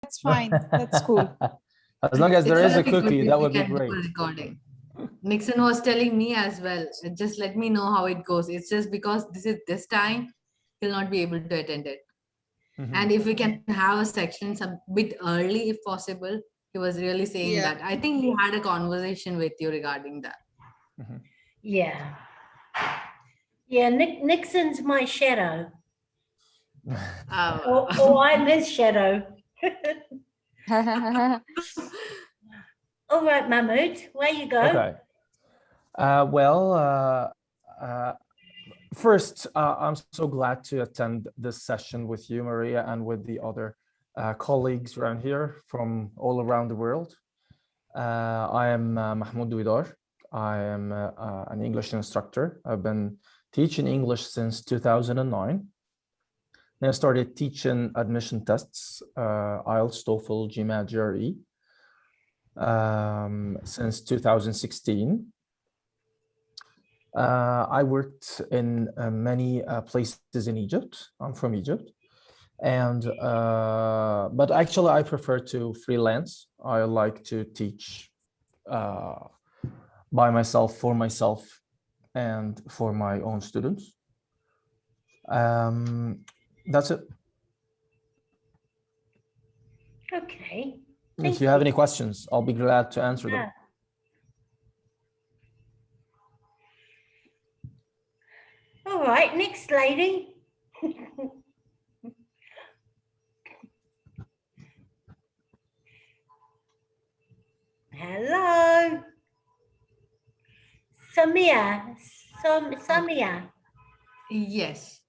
That's fine. That's cool. As long as there is a It's really good cookie, if that we would be can do great. a recording. Nixon was telling me as well, just let me know how it goes. It's just because this time he'll not be able to attend it. And if we can have a section some bit early, if possible, he was really saying Yeah. that. I think he had a conversation with you regarding that. Yeah. Yeah, Nixon's my shadow. Or I'm his shadow. All right, Mahmood, where you go? Okay. First, I'm so glad to attend this session with you, Maria, and with the other colleagues around here from all around the world. I am Mahmoud Widar. I am an English instructor. I've been teaching English since 2009. Then I started teaching admission tests, Ielts, TOEFL, GMAT, GRE, since 2016. I worked in many places in Egypt. I'm from Egypt. And, but actually I prefer to freelance. I like to teach by myself, for myself, and for my own students. That's it. Okay. If you have any questions, I'll be glad to answer them. All right, next lady. Hello. Samia. Samia. Yes.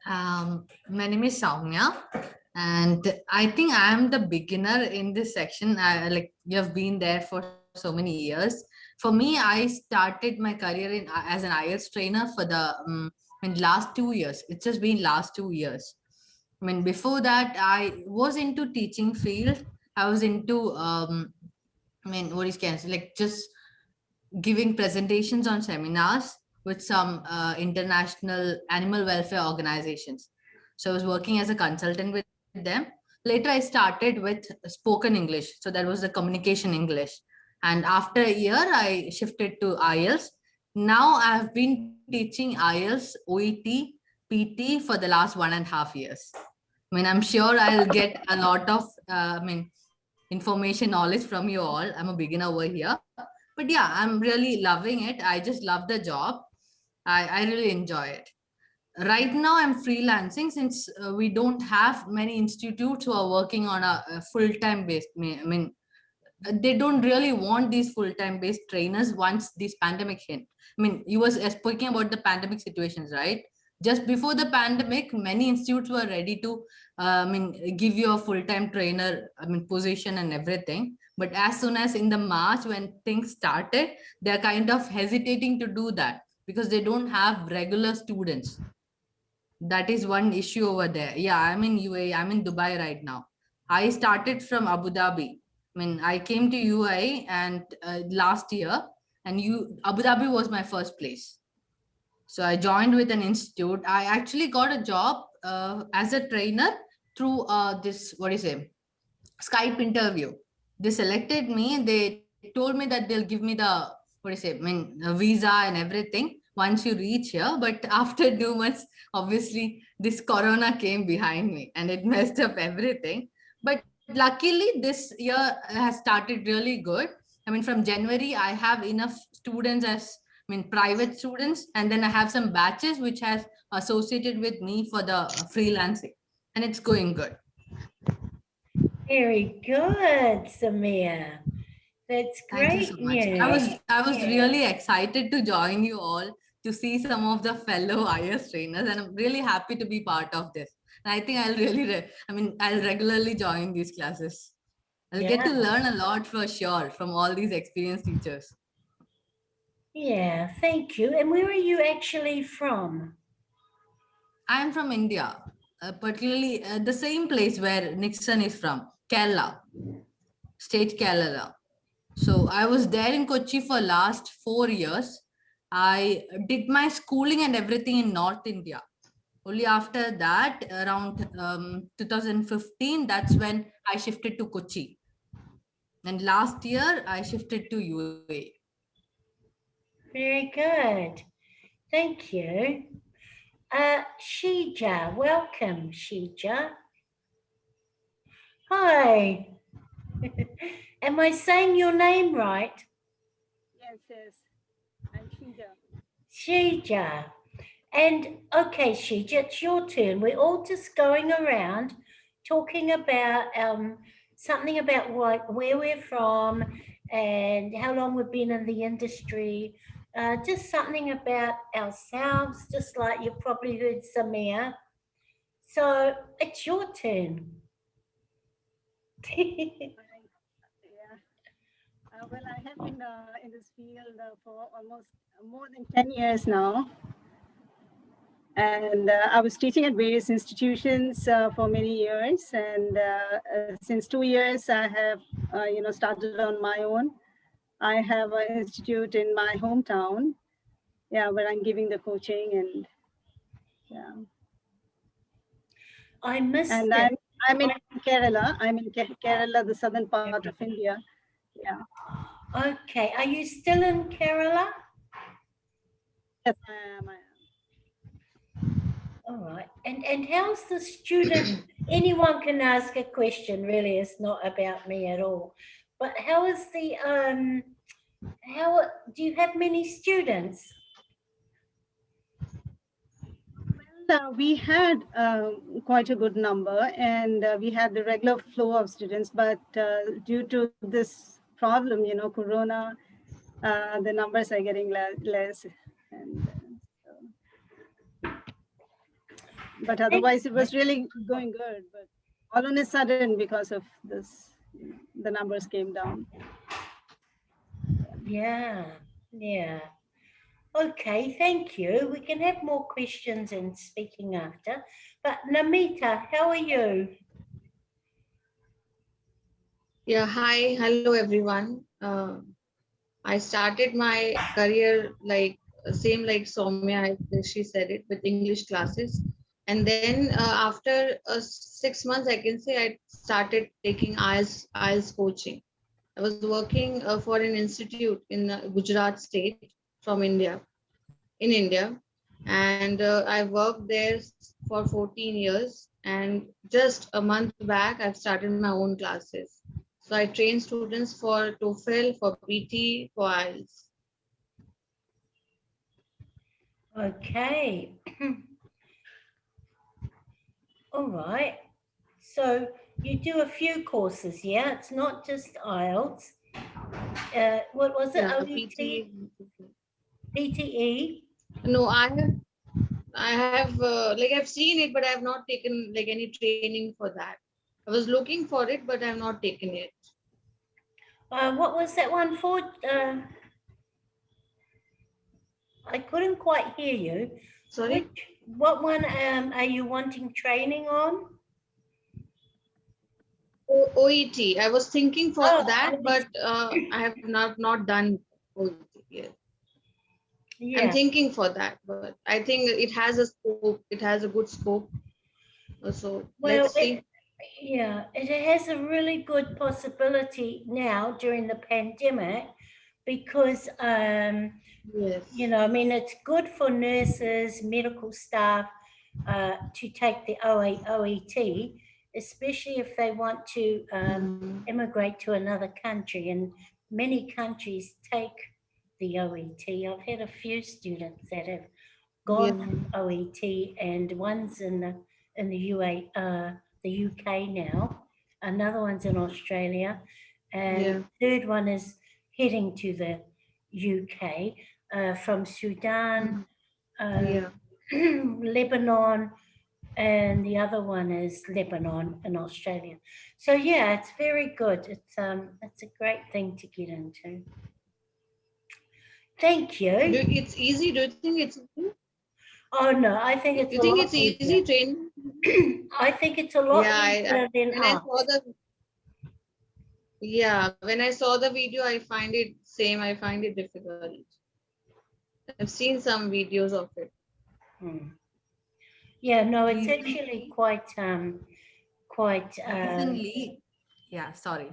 My name is Soumya, and I think I am the beginner in this section. Like you have been there for so many years. For me, I started my career as an IELTS trainer for the last 2 years. It's just been last 2 years. I mean, before that, I was into teaching field. I was into what is can I say, like just giving presentations on seminars with some international animal welfare organizations. So I was working as a consultant with them. Later, I started with spoken English. So that was the communication English. And after a year, I shifted to IELTS. Now I've been teaching IELTS, OET, PT for the last 1.5 years. I mean, I'm sure I'll get a lot of, information knowledge from you all. I'm a beginner over here. But yeah, I'm really loving it. I just love the job. I really enjoy it. Right now, I'm freelancing since we don't have many institutes who are working on a full-time based. I mean, they don't really want these full-time based trainers once this pandemic hit. I mean, you was speaking about the pandemic situations, right? Just before the pandemic, many institutes were ready to, give you a full-time trainer, position and everything. But as soon as in the March when things started, they're kind of hesitating to do that because they don't have regular students. That is one issue over there. Yeah, I'm in UAE. I'm in Dubai right now. I started from Abu Dhabi. I mean, I came to UAE and last year, and Abu Dhabi was my first place. So I joined with an institute. I actually got a job as a trainer through this, what is it, Skype interview. They selected me. They told me that they'll give me the, what is it, a visa and everything once you reach here. But after 2 months, obviously, this corona came behind me and it messed up everything. But luckily, this year has started really good. I mean, from January, I have enough students as, private students, and then I have some batches which has associated with me for the freelancing, and it's going good. Very good, Samia. That's Thank you great so much. news. I was really excited to join you all to see some of the fellow IS trainers, and I'm really happy to be part of this. And I think I'll really, I'll regularly join these classes. I'll get to learn a lot for sure from all these experienced teachers. Yeah, thank you. And where are you actually from? I am from India, particularly the same place where Nixon is from, Kerala, state Kerala. So I was there in Kochi for last 4 years. I did my schooling and everything in North India, Only after that, around 2015, that's when I shifted to Kochi. And last year, I shifted to UAE. Very good. Thank you. Shija, welcome, Shija. Hi. Am I saying your name right? Yes. I'm Shija. Shija. And okay, Shija, it's your turn. We're all just going around talking about something about where we're from and how long we've been in the industry. Just something about ourselves, just like you probably heard Samir. So it's your turn. Yeah. Well, I have been in this field for almost more than 10 years now. And I was teaching at various institutions for many years. And since 2 years, I have, started on my own. I have an institute in my hometown, where I'm giving the coaching and I missed and it. I'm in Kerala. I'm in Kerala, the southern part of India. Yeah. Okay, are you still in Kerala? Yes, I am. All right. And how's the student? Anyone can ask a question, really. It's not about me at all. But how is the how do you have many students? We had quite a good number, and we had the regular flow of students. But due to this problem, Corona, the numbers are getting less. And but otherwise, it was really going good. But all on a sudden, because of this, the numbers came down. Yeah. Okay, thank you. We can have more questions and speaking after. But Namita, how are you? Yeah, hi, hello everyone. I started my career like same like Soumya, she said it, with English classes. And then after 6 months, I can say I started taking IELTS coaching. I was working for an institute in Gujarat state from in India. And I worked there for 14 years. And just a month back, I've started my own classes. So I train students for TOEFL, for PT, for IELTS. Okay. All right. So you do a few courses, yeah? It's not just IELTS. What was it? Yeah, OET? PTE? No, I have like I've seen it, but I have not taken like any training for that. I was looking for it, but I have not taken it. What was that one for? I couldn't quite hear you. Sorry? What one are you wanting training on? OET. I was thinking for that, OET. but I have not done OET yet. Yeah. I'm thinking for that, but I think it has a scope. It has a good scope. So let's see. It has a really good possibility now during the pandemic because Yes. you know, I mean, it's good for nurses, medical staff to take the OET, especially if they want to immigrate to another country. And many countries take the OET. I've had a few students that have gone to OET, and one's in the UK now, another one's in Australia, and third one is heading to the UK from Sudan, Lebanon, and the other one is Lebanon in Australia. So yeah, it's very good. It's a great thing to get into. Thank you. It's easy. Do you think it's easy? Oh no, I think it's You think it's easy training? I think it's a lot easier than when I saw when I saw the video, I find it same. I find it difficult. I've seen some videos of it. Yeah, no, it's Recently, actually quite, yeah, sorry.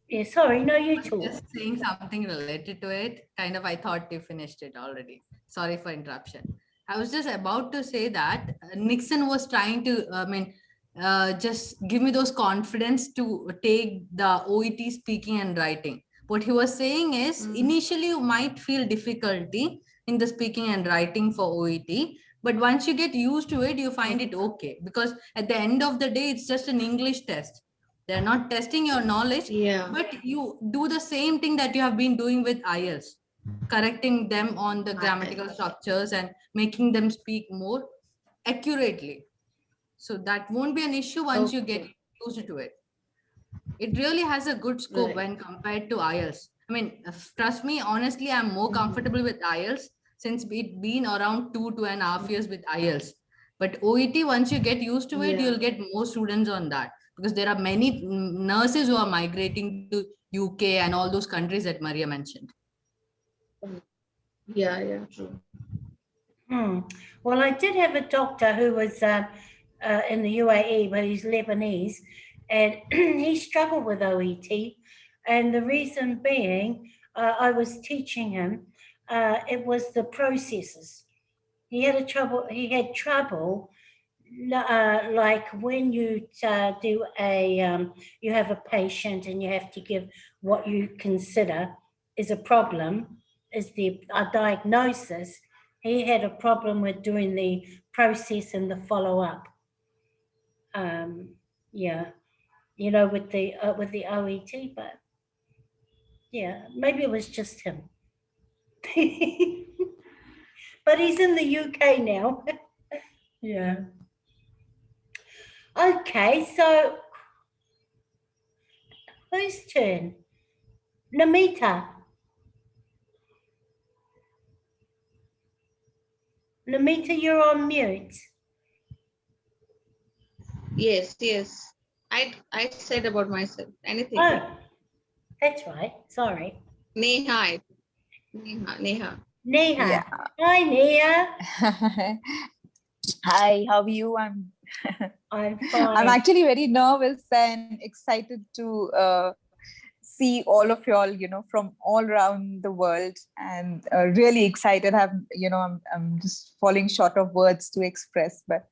yeah, sorry, no, you I'm talk. just saying something related to it. Kind of, I thought you finished it already. Sorry for interruption. I was just about to say that Nixon was trying to, just give me those confidence to take the OET speaking and writing. What he was saying is initially you might feel difficulty in the speaking and writing for OET, but once you get used to it, you find it okay, because at the end of the day, it's just an English test. They're not testing your knowledge, Yeah. but you do the same thing that you have been doing with IELTS, correcting them on the grammatical structures and making them speak more accurately. So that won't be an issue once you get Okay, used to it. It really has a good scope right. when compared to IELTS. I mean, trust me, honestly, I'm more comfortable with IELTS since it been around 2.5 years with IELTS. But OET, once you get used to it, Yeah. you'll get more students on that, because there are many nurses who are migrating to UK and all those countries that Maria mentioned. Yeah, yeah, true. Hmm. Well, I did have a doctor who was in the UAE, but he's Lebanese, and he struggled with OET. And the reason being, I was teaching him, it was the processes. He had trouble, like when you do you have a patient and you have to give what you consider is a problem, is a diagnosis. He had a problem with doing the process and the follow up. Um, yeah, with the OET, but yeah, maybe it was just him. But he's in the UK now. Yeah. Okay, so whose turn? Namita. Namita, you're on mute. Yes, yes. I said about myself. Anything. Oh, that's right. Sorry. Neha. Neha. Neha. Yeah. Hi, Neha. Hi, how are you? I'm I'm I'm fine. actually very nervous and excited to see all of y'all, from all around the world, and really excited. I'm just falling short of words to express, but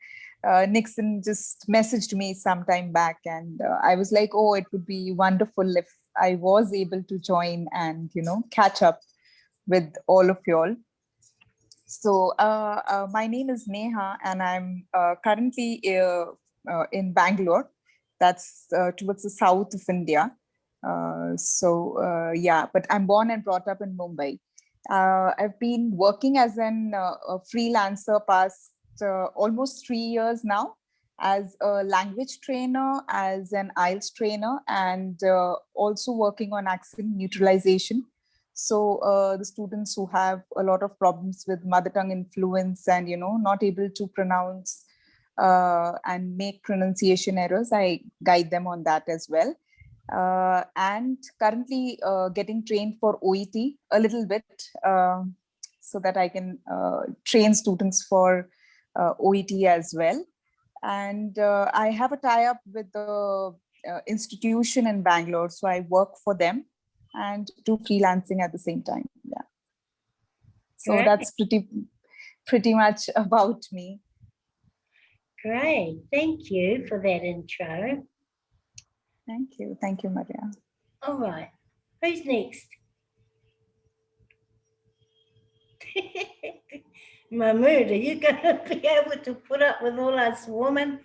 Nixon just messaged me some time back, and I was like, oh, it would be wonderful if I was able to join and catch up with all of y'all. So my name is Neha, and I'm currently in Bangalore. That's towards the south of India. Yeah, but I'm born and brought up in Mumbai. I've been working as a freelancer past almost 3 years now, as a language trainer, as an IELTS trainer, and also working on accent neutralization. So the students who have a lot of problems with mother tongue influence and not able to pronounce and make pronunciation errors, I guide them on that as well. And currently getting trained for OET a little bit, so that I can train students for OET as well. And I have a tie-up with the institution in Bangalore, so I work for them and do freelancing at the same time. Yeah. So Great. that's pretty much about me. Great. Thank you for that intro. Thank you, Maria. All right. Who's next? Mahmood, are you going to be able to put up with all us women?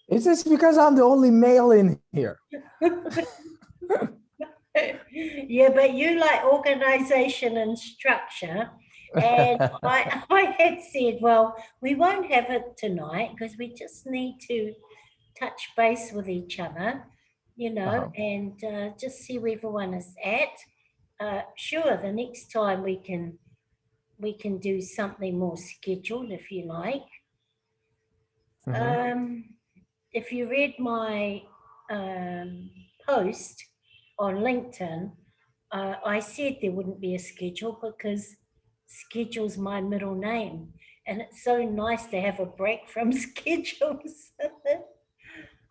Is this because I'm the only male in here? Yeah, but you like organization and structure. And I had said, well, we won't have it tonight because we just need to touch base with each other, and just see where everyone is at. Sure, the next time we can do something more scheduled if you like. If you read my post on LinkedIn, I said there wouldn't be a schedule because schedule's my middle name. And it's so nice to have a break from schedules.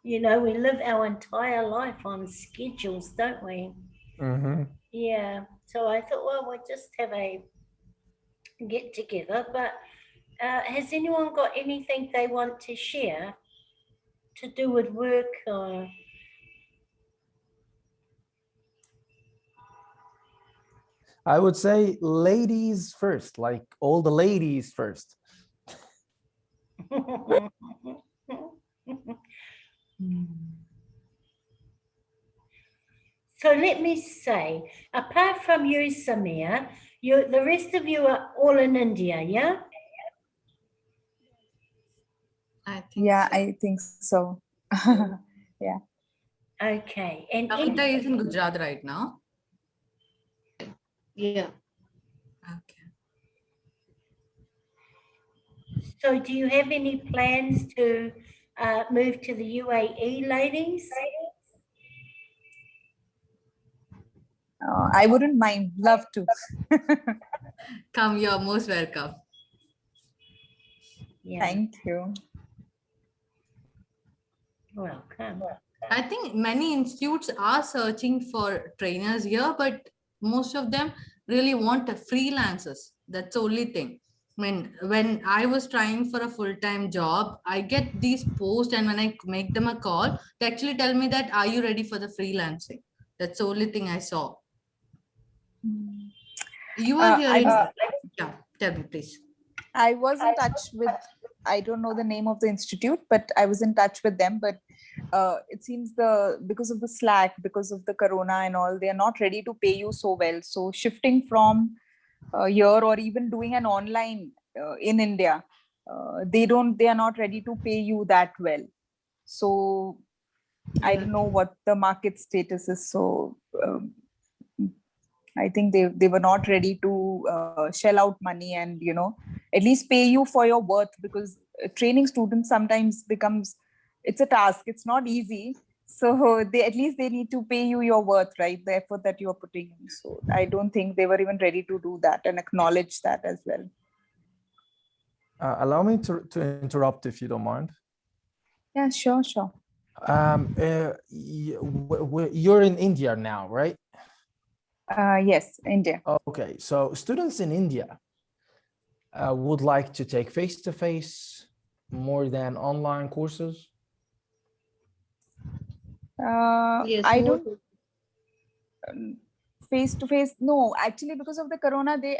You know, we live our entire life on schedules, don't we? Yeah. So I thought, well, we'll just have a get together. But has anyone got anything they want to share to do with work or? I would say ladies first, like all the ladies first. So let me say, apart from you, Samir, the rest of you are all in India, yeah? I think Yeah, so. I think so. Yeah. Okay. And Kavita is in Gujarat right now. Yeah. Okay. so do you have any plans to move to the UAE, ladies? I wouldn't mind. Love to. Come, you're most welcome. Yeah, Thank you. welcome. I think many institutes are searching for trainers here, but most of them really want freelancers. That's the only thing. I mean, when I was trying for a full-time job, I get these posts, and when I make them a call, they actually tell me that, are you ready for the freelancing? That's the only thing I saw. You are here I in, was yeah, tell me, please. I was in touch with, I don't know the name of the institute, but I was in touch with them. But it seems because of the slack, because of the corona and all, they are not ready to pay you so well. So shifting from here or even doing an online in India, they are not ready to pay you that well. So I don't know what the market status is. So I think they were not ready to shell out money and at least pay you for your worth, because training students sometimes becomes, it's a task. It's not easy. So they at least they need to pay you your worth, right? The effort that you are putting in. So I don't think they were even ready to do that and acknowledge that as well. Allow me to interrupt if you don't mind. Yeah, sure. You're in India now, right? Yes, India. Okay, so students in India would like to take face-to-face more than online courses? Yes, I more. don't face to face. No, actually, because of the corona, they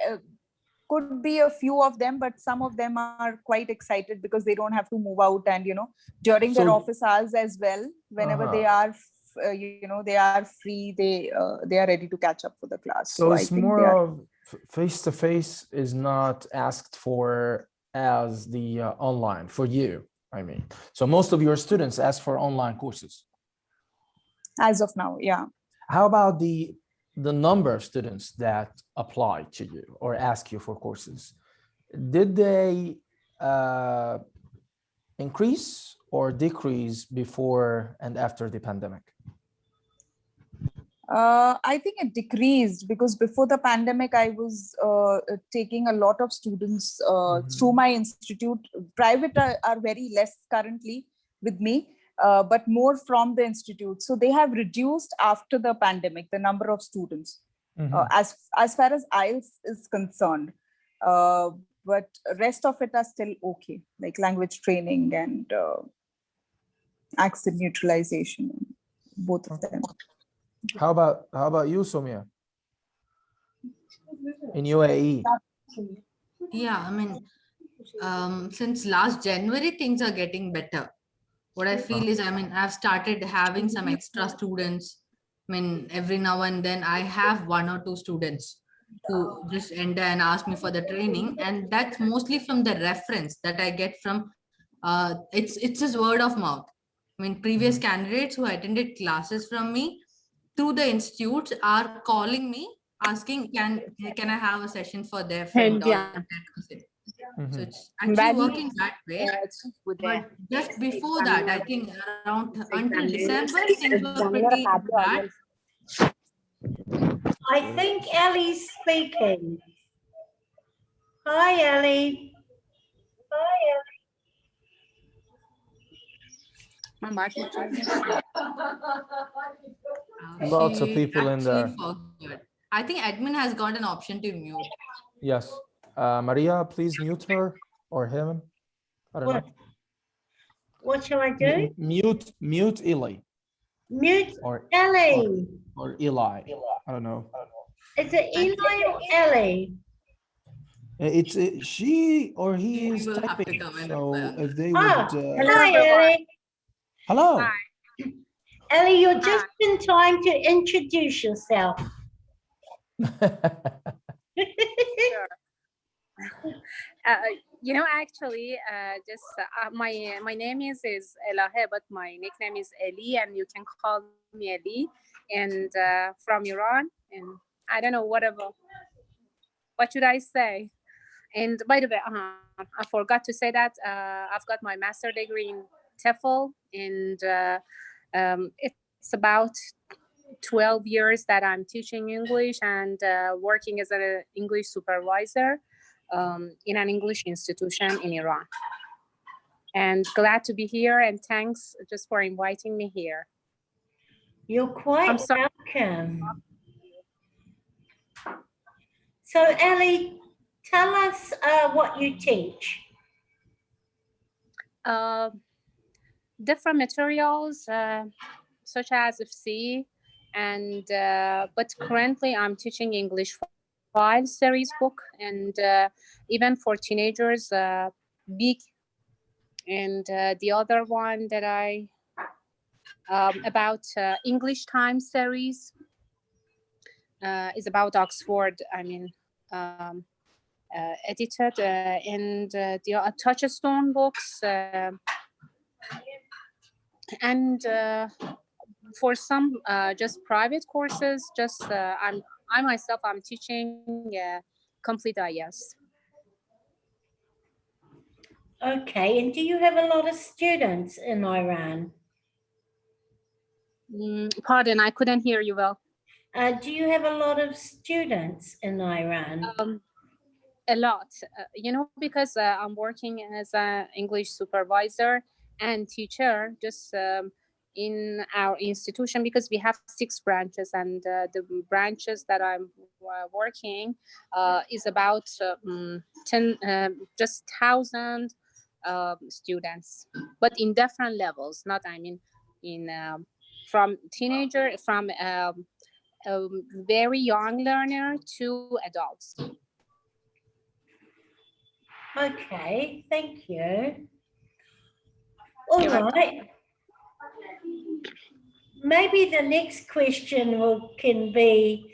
could be a few of them, but some of them are quite excited because they don't have to move out, and during their office hours as well, whenever they are they are free, they are ready to catch up for the class. So I it's think more they are. of face-to-face is not asked for as the online for you, I mean. So most of your students ask for online courses. As of now, yeah. How about the number of students that apply to you or ask you for courses? Did they increase or decrease before and after the pandemic? I think it decreased because before the pandemic, I was taking a lot of students through my institute. Private are very less currently with me, but more from the institute. So they have reduced after the pandemic, the number of students, as far as Ielts is concerned. But rest of it are still okay, like language training and accent neutralization, both of them. How about you, Somia? In UAE? Yeah, I mean, since last January, things are getting better. What I feel is, I mean, I've started having some extra students. I mean, every now and then I have 1 or 2 students who just enter and ask me for the training, and that's mostly from the reference that I get from. It's just word of mouth. I mean, previous candidates who attended classes from me through the institutes are calling me asking, can I have a session for their friend or their cousin? So it's actually working that way. But just before that, I think around until December, things were pretty bad. I think Ellie's speaking. Hi, Ellie. Lots of She people in actually there. forgot. I think admin has got an option to mute. Yes. Maria, please mute her or him. I don't know. What shall I do? Mute Eli Mute or Ellie. or Eli. I don't know. Is it Eli or Ellie? It's she or he You is will have to typing. comment So as well. if they Oh, would. hi, Ellie. Hello. Ellie, you're just in time to introduce yourself. Actually, my name is Elahe, but my nickname is Eli, and you can call me Eli, and from Iran, and I don't know what should I say. And by the way, I forgot to say that I've got my master degree in TEFL, and it's about 12 years that I'm teaching English and working as an English supervisor in an English institution in Iran. And glad to be here, and thanks just for inviting me here. You're quite welcome. So, Ellie, tell us what you teach. Different materials such as FC, and but currently I'm teaching English file series book, and even for teenagers, big, and the other one that I about English time series is about Oxford. I mean, edited, and the Touchstone books, and for some just private courses, just I myself, I'm teaching complete IELTS. Okay, and do you have a lot of students in Iran? Pardon, I couldn't hear you well. Do you have a lot of students in Iran? A lot, because I'm working as an English supervisor and teacher, just in our institution, because we have 6 branches, and the branches that I'm working is about 10 just 1,000 students, but in different levels, not in from teenager, from a very young learner to adults. Okay, thank you. All right. Maybe the next question can be,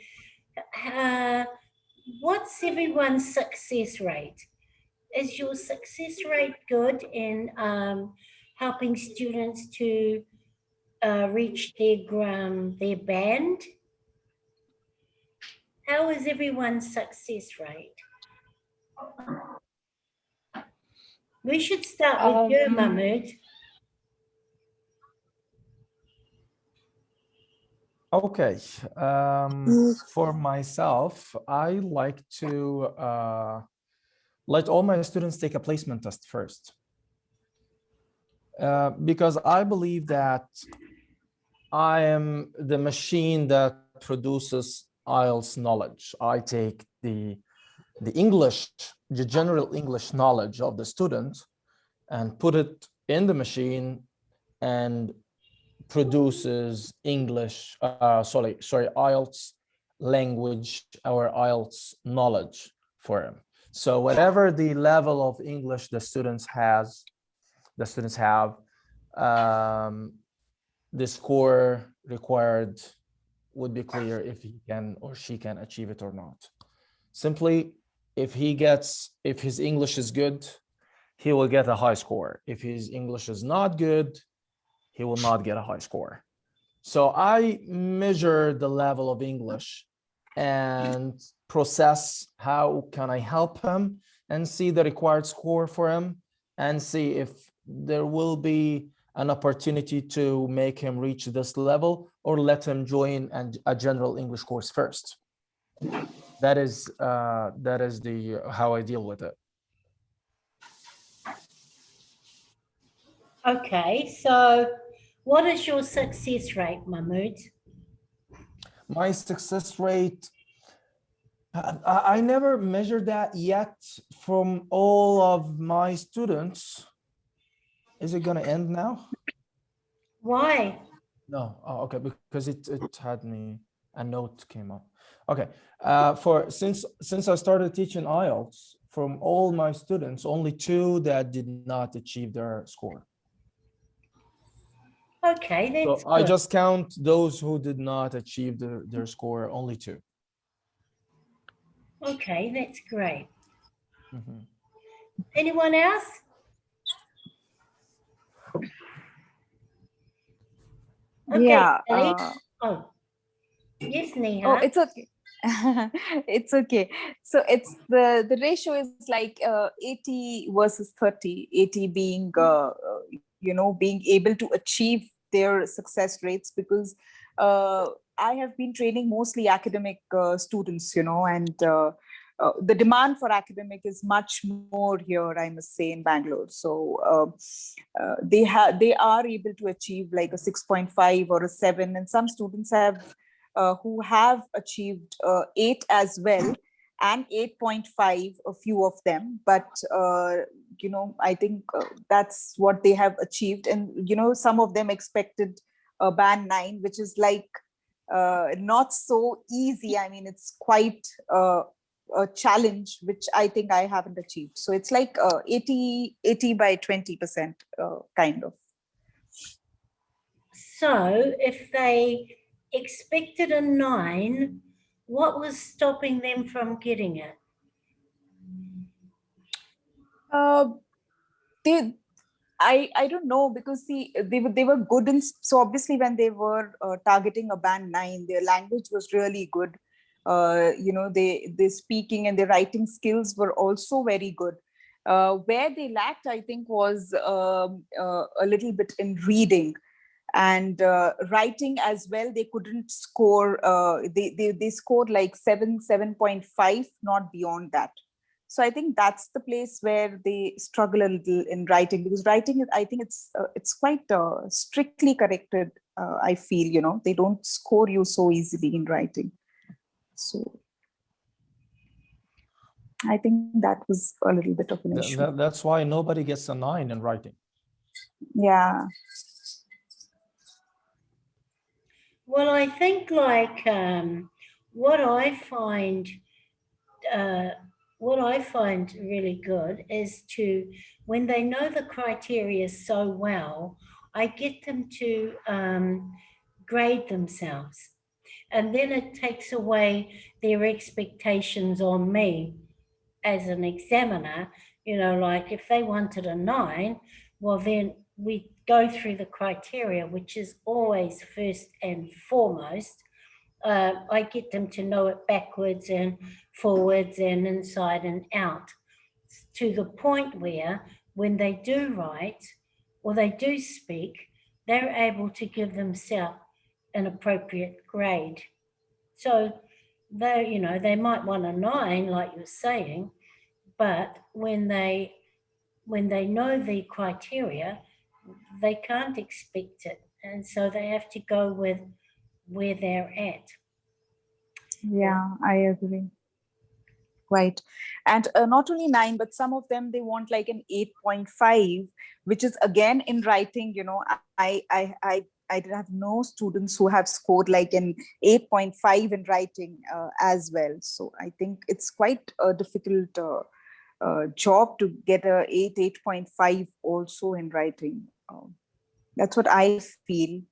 what's everyone's success rate? Is your success rate good in helping students to reach their band? How is everyone's success rate? We should start with you, Mahmoud. Okay. For myself, I like to let all my students take a placement test first. Because I believe that I am the machine that produces IELTS knowledge. I take the English, the general English knowledge of the student, and put it in the machine, and produces English, IELTS language or IELTS knowledge for him. So whatever the level of English the students have, the score required would be clear if he can or she can achieve it or not. Simply, if his English is good, he will get a high score. If his English is not good, he will not get a high score. So I measure the level of English and process how can I help him, and see the required score for him, and see if there will be an opportunity to make him reach this level, or let him join a general English course first. That is how I deal with it. Okay, so what is your success rate, Mahmood? My success rate, I never measured that yet from all of my students. Is it going to end now? Why? No. Oh, okay, because it had me, a note came up. Okay. Since I started teaching IELTS, from all my students, only 2 that did not achieve their score. Okay, that's So I good. just count those who did not achieve their score, only 2. Okay, that's great. Mhm. Anyone else? Okay, Yeah. Ellie. Oh, yes, Oh, Neha. it's okay. It's okay. So it's the ratio is like 80 versus 30, 80 being being able to achieve their success rates, because I have been training mostly academic students, and the demand for academic is much more here, I must say, in Bangalore. So they are able to achieve like a 6.5 or a 7, and some students have who have achieved 8 as well, and 8.5, a few of them. But I think that's what they have achieved. And some of them expected a band 9, which is like not so easy. I mean, it's quite a challenge, which I think I haven't achieved. So it's like 80 by 20%, kind of. So if they expected a 9, what was stopping them from getting it? Uh, they I don't know, because see, they were good in, so obviously when they were targeting a band 9, their language was really good. They speaking and their writing skills were also very good. Where they lacked, I think, was a little bit in reading, and writing as well. They couldn't score. They scored like 7.5, not beyond that. So I think that's the place where they struggle a little in writing, because writing, I think it's quite strictly corrected. I feel, they don't score you so easily in writing. So I think that was a little bit of an issue. That's why nobody gets a 9 in writing. Yeah. Well, I think like what I find really good is to, when they know the criteria so well, I get them to grade themselves. And then it takes away their expectations on me as an examiner. Like if they wanted a 9, well, then we go through the criteria, which is always first and foremost. I get them to know it backwards and forwards and inside and out, to the point where when they do write or they do speak, they're able to give themselves an appropriate grade. So they might want a 9, like you're saying, but when they know the criteria, they can't expect it, and so they have to go with where they're at. Yeah, I agree. Right. And not only 9, but some of them, they want like an 8.5, which is again in writing. I did have no students who have scored like an 8.5 in writing as well. So I think it's quite a difficult job to get a 8.5 also in writing. That's what I feel.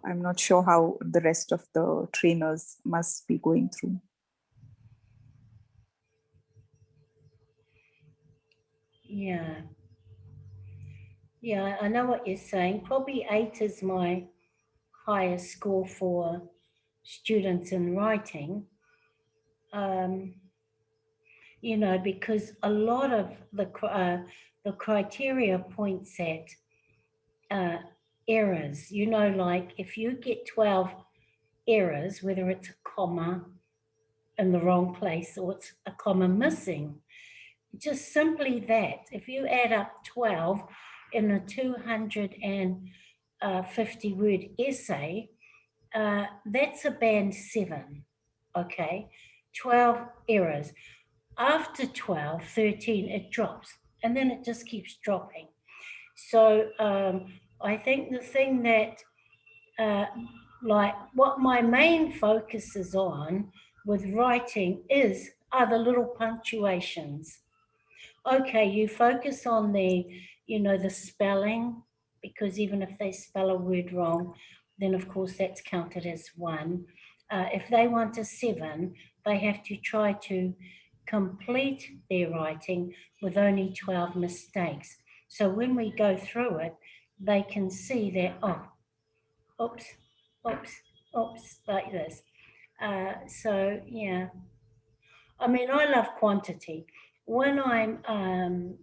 I'm not sure how the rest of the trainers must be going through. Yeah. Yeah, I know what you're saying. Probably 8 is my highest score for students in writing. Because a lot of the criteria points at errors. Like if you get 12 errors, whether it's a comma in the wrong place or it's a comma missing, just simply that. If you add up 12, in a 250 word essay, that's a band 7, okay? 12 errors. After 12, 13, it drops, and then it just keeps dropping. So I think the thing that, like what my main focus is on with writing are the little punctuations. Okay, you focus on the, the spelling, because even if they spell a word wrong, then of course that's counted as 1. If they want a 7, they have to try to complete their writing with only 12 mistakes. So when we go through it, they can see that, oh, oops, oops, oops, like this. So yeah, I mean, I love quantity. When I'm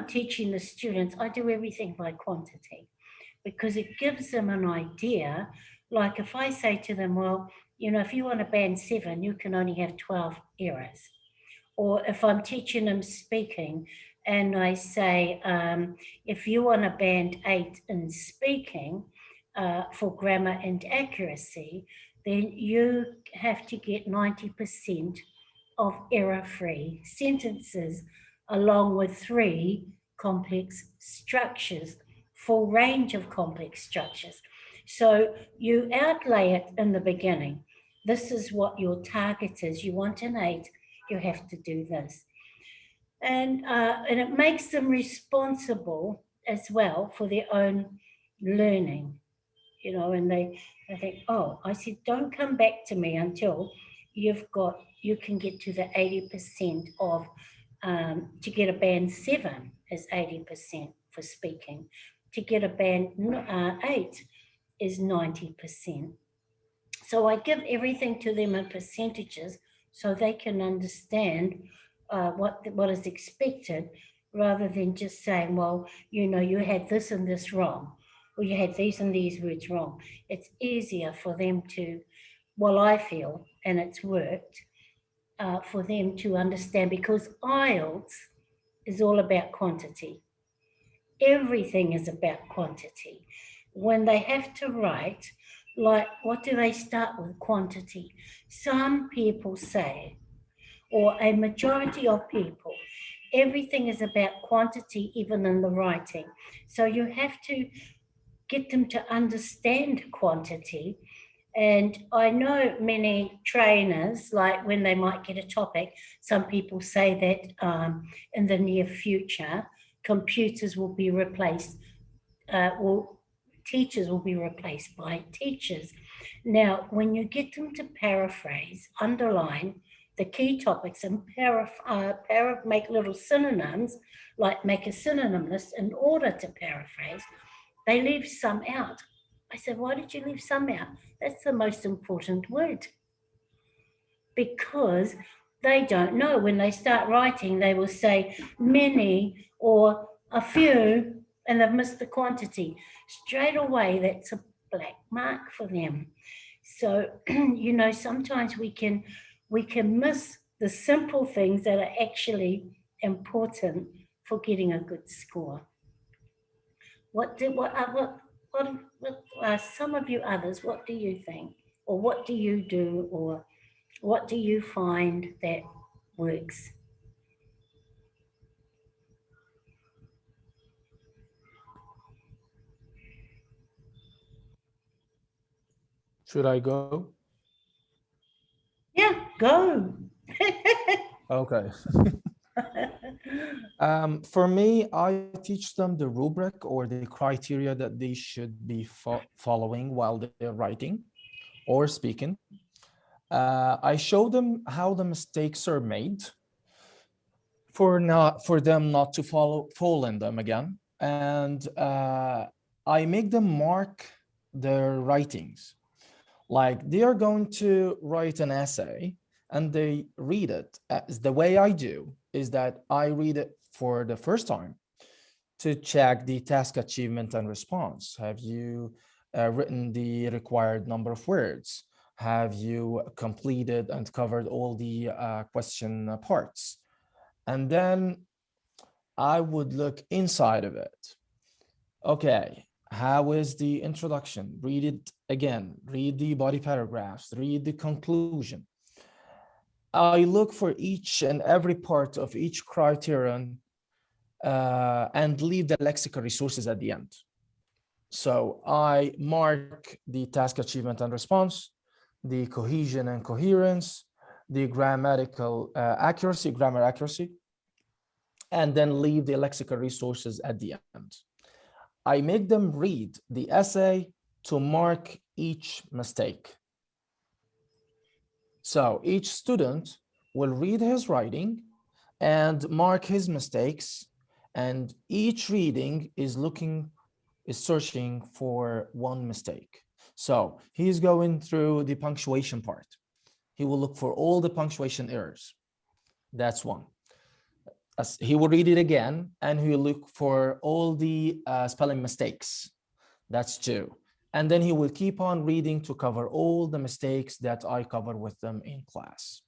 teaching the students, I do everything by quantity because it gives them an idea. Like if I say to them, well, if you want a band 7, you can only have 12 errors. Or if I'm teaching them speaking and I say, if you want a band 8 in speaking for grammar and accuracy, then you have to get 90% of error-free sentences along with 3 complex structures, full range of complex structures. So you outlay it in the beginning. This is what your target is. You want an 8, you have to do this. And it makes them responsible as well for their own learning, and they think, oh, I said, don't come back to me until you can get to the 80% of, to get a band 7 is 80% for speaking. To get a band 8 is 90%. So I give everything to them in percentages so they can understand what is expected, rather than just saying, well, you had this and this wrong, or you had these and these words wrong. It's easier for them to, well, I feel, and it's worked, for them to understand, because Ielts is all about quantity. Everything is about quantity. When they have to write, like, what do they start with? Quantity. Some people say, or a majority of people, everything is about quantity, even in the writing. So you have to get them to understand quantity. And I know many trainers, like when they might get a topic, some people say that in the near future, computers will be replaced, teachers will be replaced by teachers. Now, when you get them to paraphrase, underline the key topics and make little synonyms, like make a synonym list in order to paraphrase, they leave some out. I said, why did you leave some out? That's the most important word. Because they don't know. When they start writing, they will say many or a few, and they've missed the quantity. Straight away, that's a black mark for them. So, sometimes we can miss the simple things that are actually important for getting a good score. What some of you others, what do you think? Or what do you do? Or what do you find that works? Should I go? Yeah, go. Okay. For me, I teach them the rubric or the criteria that they should be following while they're writing or speaking. I show them how the mistakes are made for them not to fall in them again. And I make them mark their writings. Like they are going to write an essay and they read it. The way I do is that I read it for the first time to check the task achievement and response. Have you written the required number of words? Have you completed and covered all the question parts? And then I would look inside of it. Okay, how is the introduction? Read it again, read the body paragraphs, read the conclusion. I look for each and every part of each criterion and leave the lexical resources at the end. So I mark the task achievement and response, the cohesion and coherence, the grammatical accuracy, grammar accuracy, and then leave the lexical resources at the end. I make them read the essay to mark each mistake. So each student will read his writing and mark his mistakes, and each reading is searching for one mistake. So he's going through the punctuation part. He will look for all the punctuation errors. That's one. He will read it again and he will look for all the spelling mistakes. That's two. And then he will keep on reading to cover all the mistakes that I cover with them in class.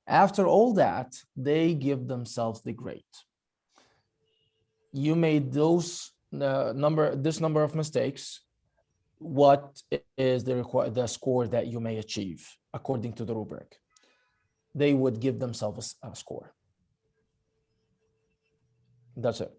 After all that, they give themselves the grade. You made this number of mistakes. What is the score that you may achieve according to the rubric? They would give themselves a score. That's it.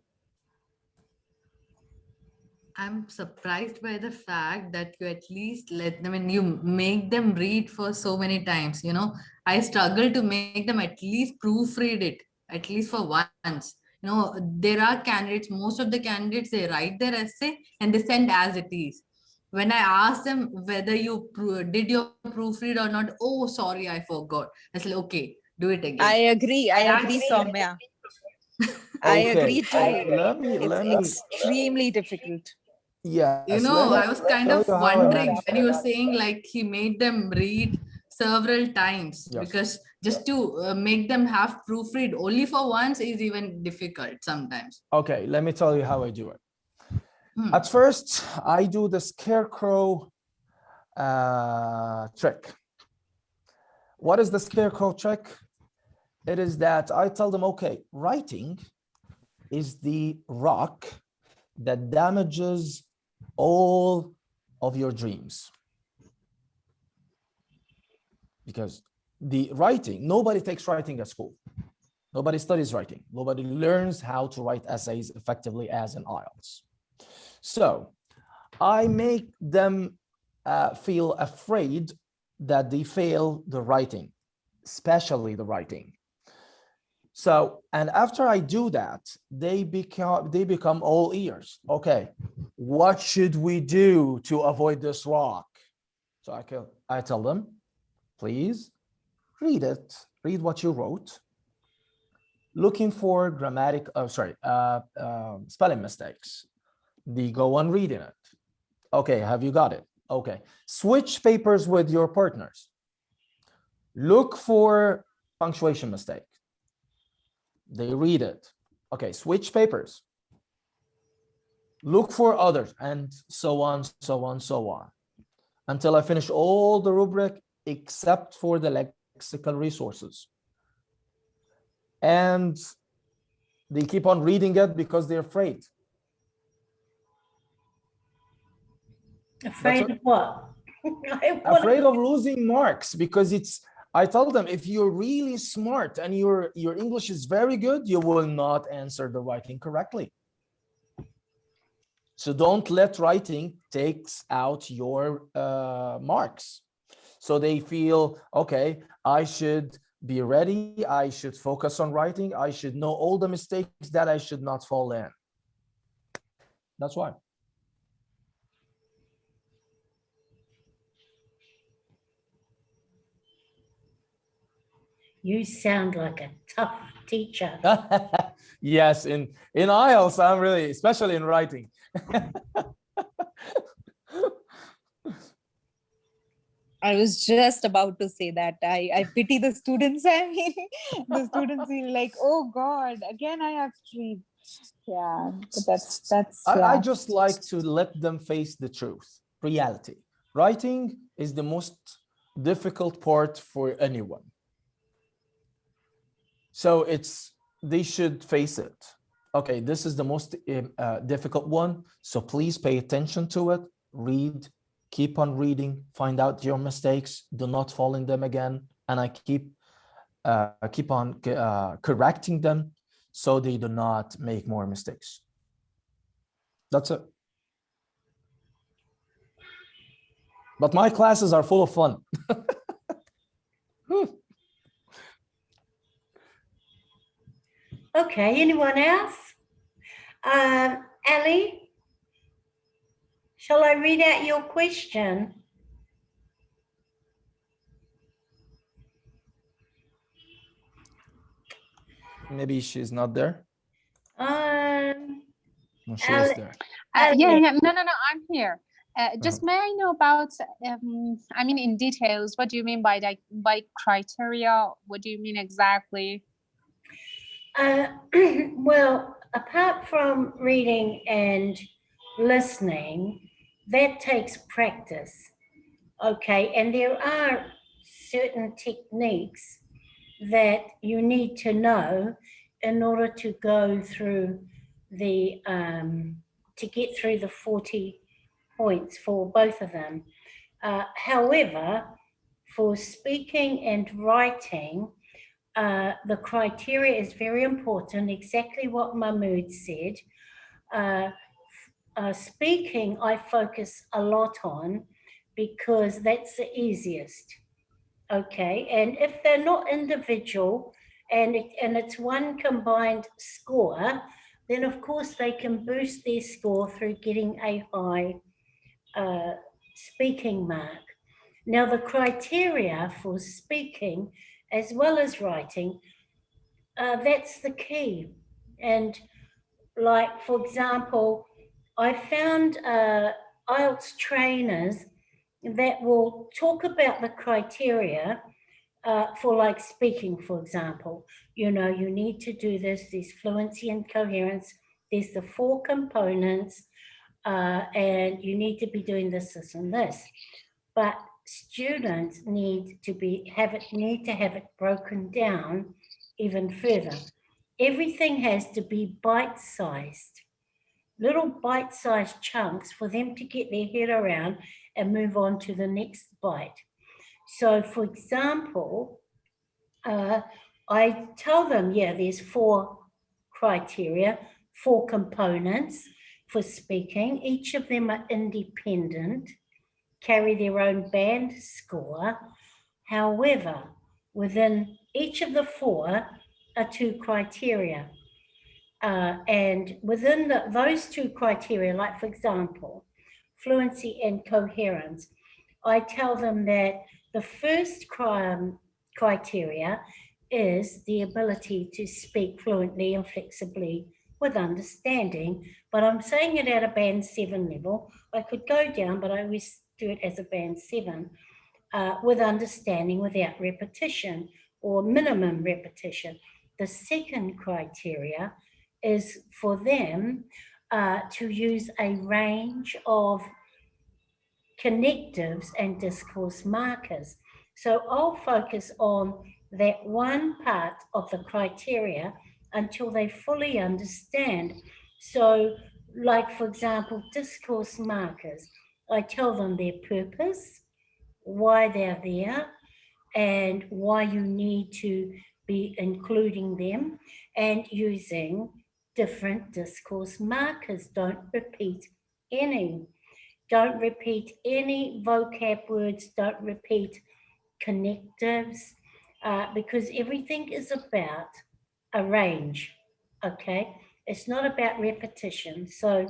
I'm surprised by the fact that you at least let them and you make them read for so many times. You know, I struggle to make them at least proofread it, at least for once. You know, there are candidates, most of the candidates, they write their essay and they send as it is. When I ask them whether you did your proofread or not, oh, sorry, I forgot. I said, okay, do it again. I agree, Soumya. I agree too. Let me It's extremely difficult. yes, You know, I was kind of how I wondering manage when you were saying like he made them read several times, Yes. because just to make them have proofread only for once is even difficult sometimes. Okay, let me tell you how I do it. At first, I do the scarecrow trick. What is the scarecrow trick? It is that I tell them, okay, writing is the rock that damages all of your dreams. Because the writing, nobody takes writing at school. Nobody studies writing. Nobody learns how to write essays effectively as in Ielts. So I make them feel afraid that they fail the writing, especially the writing. So, and after I do that, they become all ears. Okay, what should we do to avoid this rock? So I tell them, please read it, read what you wrote, looking for spelling mistakes. They go on reading it. Okay, have you got it? Okay, switch papers with your partners. Look for punctuation mistake. They read it. Okay, switch papers. Look for others, and so on, so on, so on, until I finish all the rubric except for the lexical resources. And they keep on reading it because they're afraid. Afraid of what? Afraid of losing marks, because I tell them, if you're really smart and your English is very good, you will not answer the writing correctly. So don't let writing takes out your marks. So they feel, okay, I should be ready. I should focus on writing. I should know all the mistakes that I should not fall in. That's why. You sound like a tough teacher. Yes, in IELTS, I'm really, especially in writing. I was just about to say that. I pity the students. I mean, the students feel like, oh God, again I have to read. Yeah, but that's I just like to let them face the truth, reality. Writing is the most difficult part for anyone. So they should face it. Okay, this is the most difficult one. So please pay attention to it, read, keep on reading, find out your mistakes, do not fall in them again. And I keep on correcting them so they do not make more mistakes. That's it. But my classes are full of fun. Okay, anyone else? Ali, shall I read out your question? Maybe she's not there. No, she is Ali, there. Yeah, Ali. yeah, no, I'm here. Just may I know about, I mean, in details, what do you mean by by criteria? What do you mean exactly? Well, apart from reading and listening, that takes practice. Okay, and there are certain techniques that you need to know in order to go through the to get through the 40 points for both of them. However, for speaking and writing, the criteria is very important, exactly what Mahmood said. Speaking, I focus a lot on because that's the easiest. Okay, and if they're not individual and it's one combined score, then of course they can boost their score through getting a high speaking mark. Now, the criteria for speaking as well as writing, that's the key. And like, for example, I found Ielts trainers that will talk about the criteria for like speaking, for example. You know, you need to do this, there's fluency and coherence, there's the 4 components, and you need to be doing this, this, and this. But students need to have it broken down even further. Everything has to be bite-sized, little bite-sized chunks for them to get their head around and move on to the next bite. So, for example, I tell them, yeah, there's 4 criteria, 4 components for speaking. Each of them are independent, carry their own band score. However, within each of the 4 are 2 criteria. And within those 2 criteria, like for example, fluency and coherence, I tell them that the first criteria is the ability to speak fluently and flexibly with understanding, but I'm saying it at a band 7 level. I could go down, but I always do it as a band 7, with understanding without repetition or minimum repetition. The second criteria is for them to use a range of connectives and discourse markers. So I'll focus on that one part of the criteria until they fully understand. So, like for example, discourse markers, I tell them their purpose, why they're there, and why you need to be including them and using different discourse markers. Don't repeat any. Don't repeat any vocab words. Don't repeat connectives, because everything is about a range, okay? It's not about repetition. So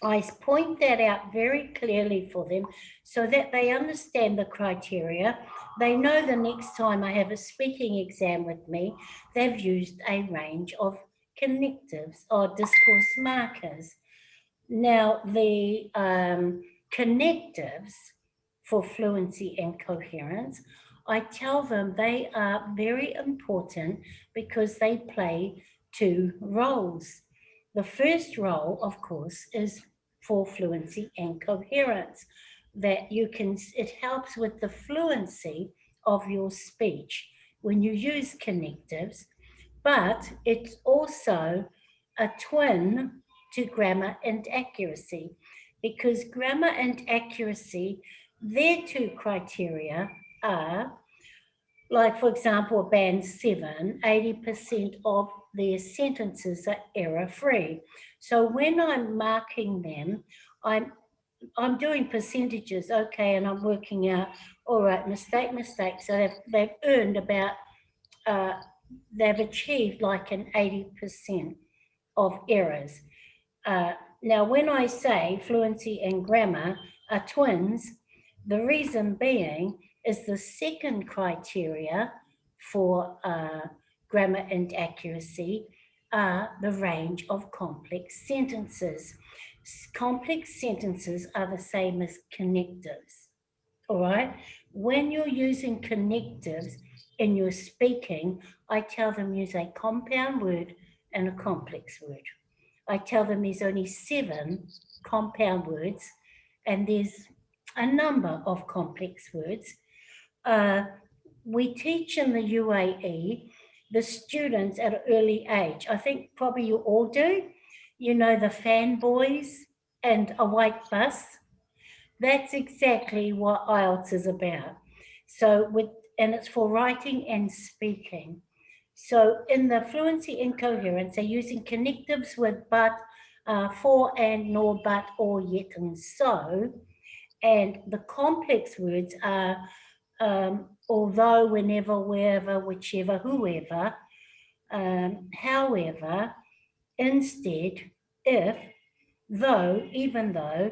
I point that out very clearly for them so that they understand the criteria. They know the next time I have a speaking exam with me, they've used a range of connectives or discourse markers. Now, the connectives for fluency and coherence, I tell them they are very important because they play 2 roles. The first role, of course, is for fluency and coherence, that you can, it helps with the fluency of your speech when you use connectives, but it also a twin to grammar and accuracy, because grammar and accuracy, their two criteria are, like, for example, band 7, 80% of their sentences are error-free. So when I'm marking them, I'm doing percentages, okay, and I'm working out, all right, mistake. So they've earned about, they've achieved like an 80% of errors. Now, when I say fluency and grammar are twins, the reason being is the second criteria for grammar and accuracy are the range of complex sentences. Complex sentences are the same as connectives, all right? When you're using connectives in your speaking, I tell them use a compound word and a complex word. I tell them there's only 7 compound words and there's a number of complex words. We teach in the UAE the students at an early age. I think probably you all do. You know, the fanboys and a white bus. That's exactly what Ielts is about. So and it's for writing and speaking. So in the fluency and coherence, they're using connectives with but, for, and, nor, but, or, yet, and so. And the complex words are although, whenever, wherever, whichever, whoever, however, instead, if, though, even though,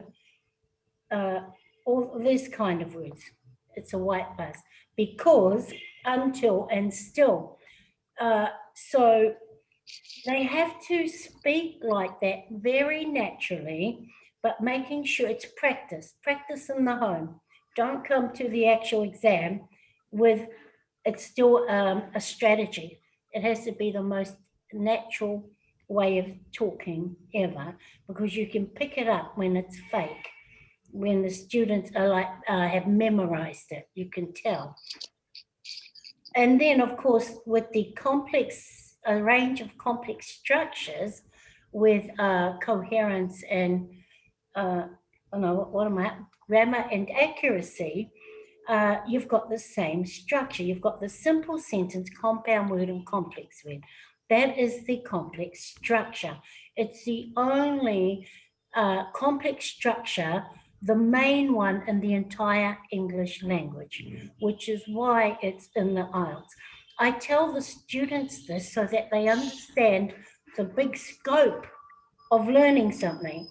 all this kind of words. It's a white bus. Because, until, and still. So they have to speak like that very naturally, but making sure it's practice in the home. Don't come to the actual exam with, it's still a strategy. It has to be the most natural way of talking ever, because you can pick it up when it's fake, when the students are like, have memorized it, you can tell. And then, of course, with the complex, a range of complex structures with coherence and, grammar and accuracy, you've got the same structure. You've got the simple sentence, compound word, and complex word. That is the complex structure. It's the only complex structure, the main one in the entire English language, which is why it's in the Ielts. I tell the students this so that they understand the big scope of learning something.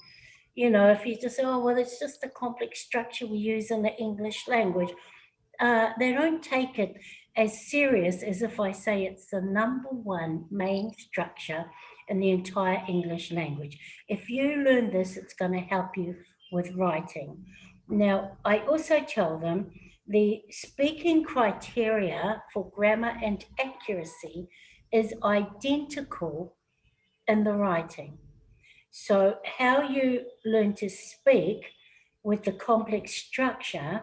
You know, if you just say, oh, well, it's just the complex structure we use in the English language, they don't take it as serious as if I say it's the #1 main structure in the entire English language. If you learn this, it's going to help you with writing. Now, I also tell them the speaking criteria for grammar and accuracy is identical in the writing. So how you learn to speak with the complex structure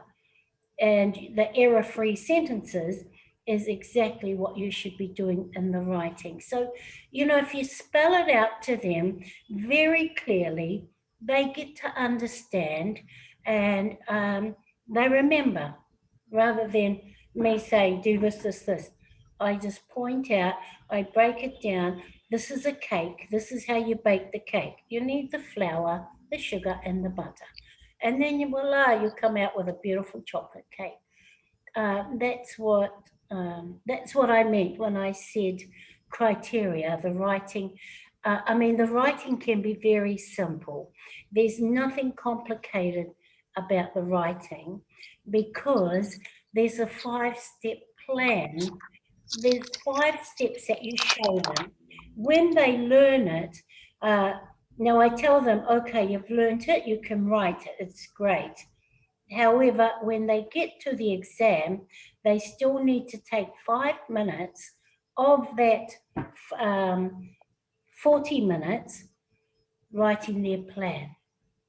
and the error-free sentences is exactly what you should be doing in the writing. So, you know, if you spell it out to them very clearly, they get to understand and they remember, rather than me say, do this. I just point out, I break it down. This is a cake. This is how you bake the cake. You need the flour, the sugar, and the butter. And then voila, you come out with a beautiful chocolate cake. That's what I meant when I said criteria, the writing. The writing can be very simple. There's nothing complicated about the writing because there's a 5-step plan. There's 5 steps that you show them. When they learn it, now I tell them, okay, you've learned it, you can write it, it's great. However, when they get to the exam, they still need to take 5 minutes of that 40 minutes writing their plan.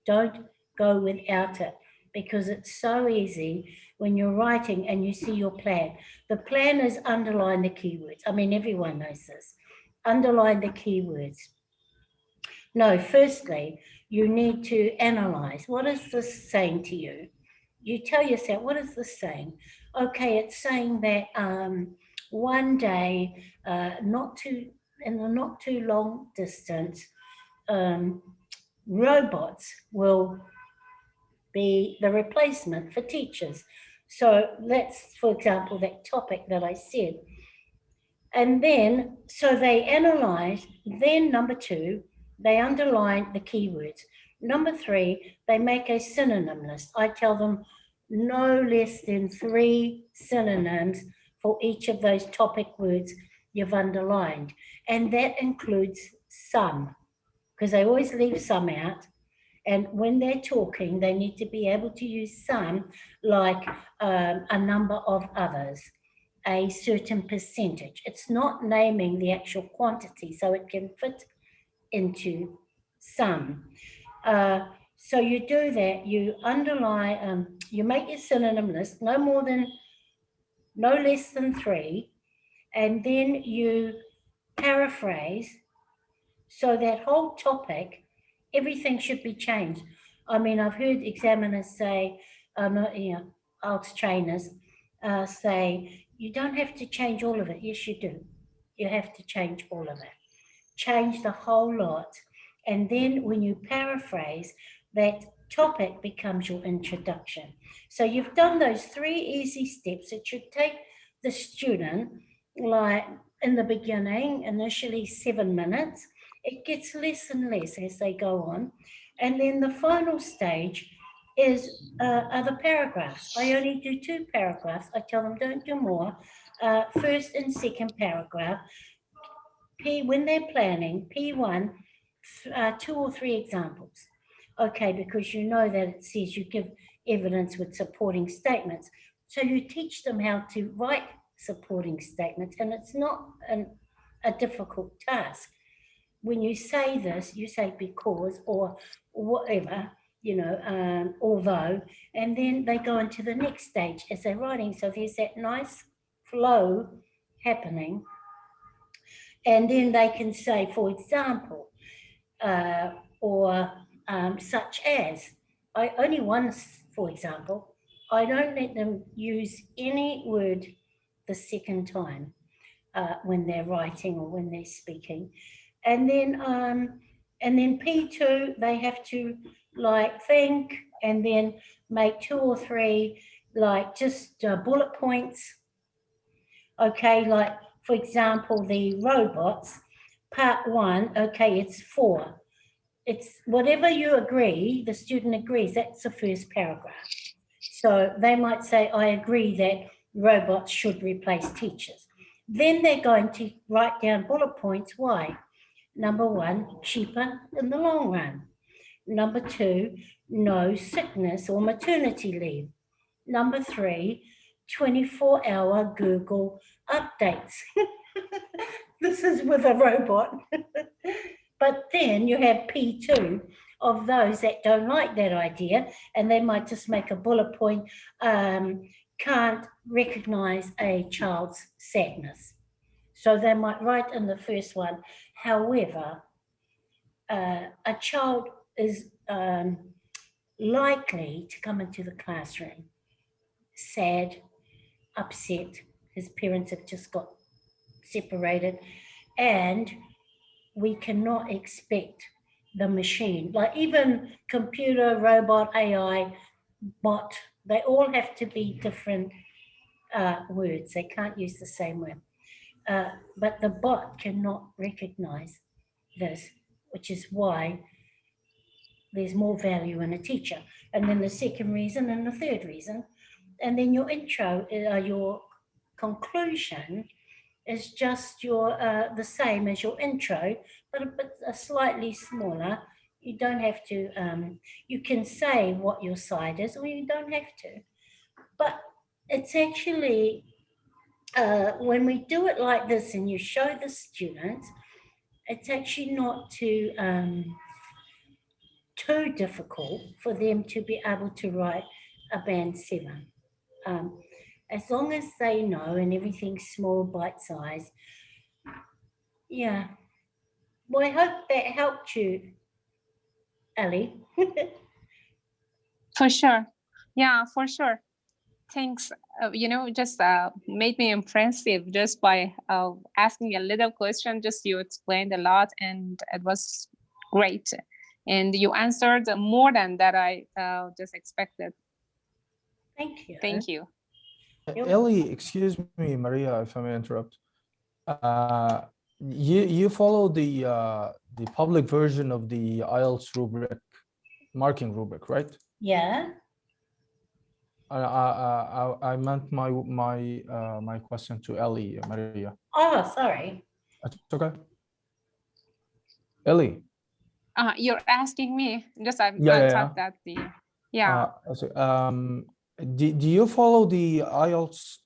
Don't go without it because it's so easy when you're writing and you see your plan. The plan is underline the keywords. I mean, everyone knows this. Underline the keywords. No, firstly, you need to analyze. What is this saying to you? You tell yourself, what is this saying? Okay, it's saying that one day, in the not too long distance, robots will be the replacement for teachers. So that's, for example, that topic that I said. And then, so they analyze, then number 2, they underline the keywords. Number 3, they make a synonym list. I tell them no less than 3 synonyms for each of those topic words you've underlined. And that includes some, because they always leave some out. And when they're talking, they need to be able to use some, like a number of others, a certain percentage. It's not naming the actual quantity, so it can fit into some. So you do that, you underline, you make your synonym list, no less than 3, and then you paraphrase. So that whole topic, everything should be changed. I mean, I've heard examiners say, Ielts trainers say, you don't have to change all of it. Yes, you do. You have to change all of it. Change the whole lot. And then when you paraphrase, that topic becomes your introduction. So you've done those 3 easy steps. It should take the student, like in the beginning, initially 7 minutes. It gets less and less as they go on. And then the final stage are the paragraphs. I only do 2 paragraphs. I tell them don't do more. First and second paragraph. When they're planning, P1, 2 or 3 examples. Okay, because you know that it says you give evidence with supporting statements. So you teach them how to write supporting statements, and it's not a difficult task. When you say this, you say because or whatever, although, and then they go into the next stage as they're writing. So there's that nice flow happening. And then they can say, for example, or such as, only once, for example, I don't let them use any word the second time when they're writing or when they're speaking. And then P2, they have to think and then make 2 or 3 just bullet points. Okay, for example, the robots, part 1, okay, it's 4. It's whatever you agree, the student agrees, that's the first paragraph. So they might say, I agree that robots should replace teachers. Then they're going to write down bullet points. Why? Number 1, cheaper in the long run. Number 2, no sickness or maternity leave. Number 3, 24-hour Google updates. This is with a robot. But then you have P2 of those that don't like that idea, and they might just make a bullet point, can't recognize a child's sadness. So they might write in the first one, however, a child is likely to come into the classroom sad, upset, his parents have just got separated, and we cannot expect the machine, even computer, robot, AI, bot, they all have to be different words. They can't use the same word. But the bot cannot recognize this, which is why there's more value in a teacher. And then the second reason and the third reason. And then your intro, your conclusion is just the same as your intro, but a slightly smaller. You don't have to, you can say what your side is, or you don't have to. But it's actually, when we do it like this and you show the students, it's actually not too difficult for them to be able to write a band 7. As long as they know and everything's small, bite-sized. Yeah. Well, I hope that helped you, Ali. For sure. Yeah, for sure. Thanks. Just made me impressive just by asking a little question. Just you explained a lot, and it was great. And you answered more than that I just expected. Thank you. Thank you. Ellie, excuse me, Maria, if I may interrupt. You follow the public version of the IELTS rubric, marking rubric, right? Yeah. I meant my question to Ellie, Maria. Oh, sorry. That's okay. Ellie. You're asking me. Just I Yeah. thought that Do you follow the IELTS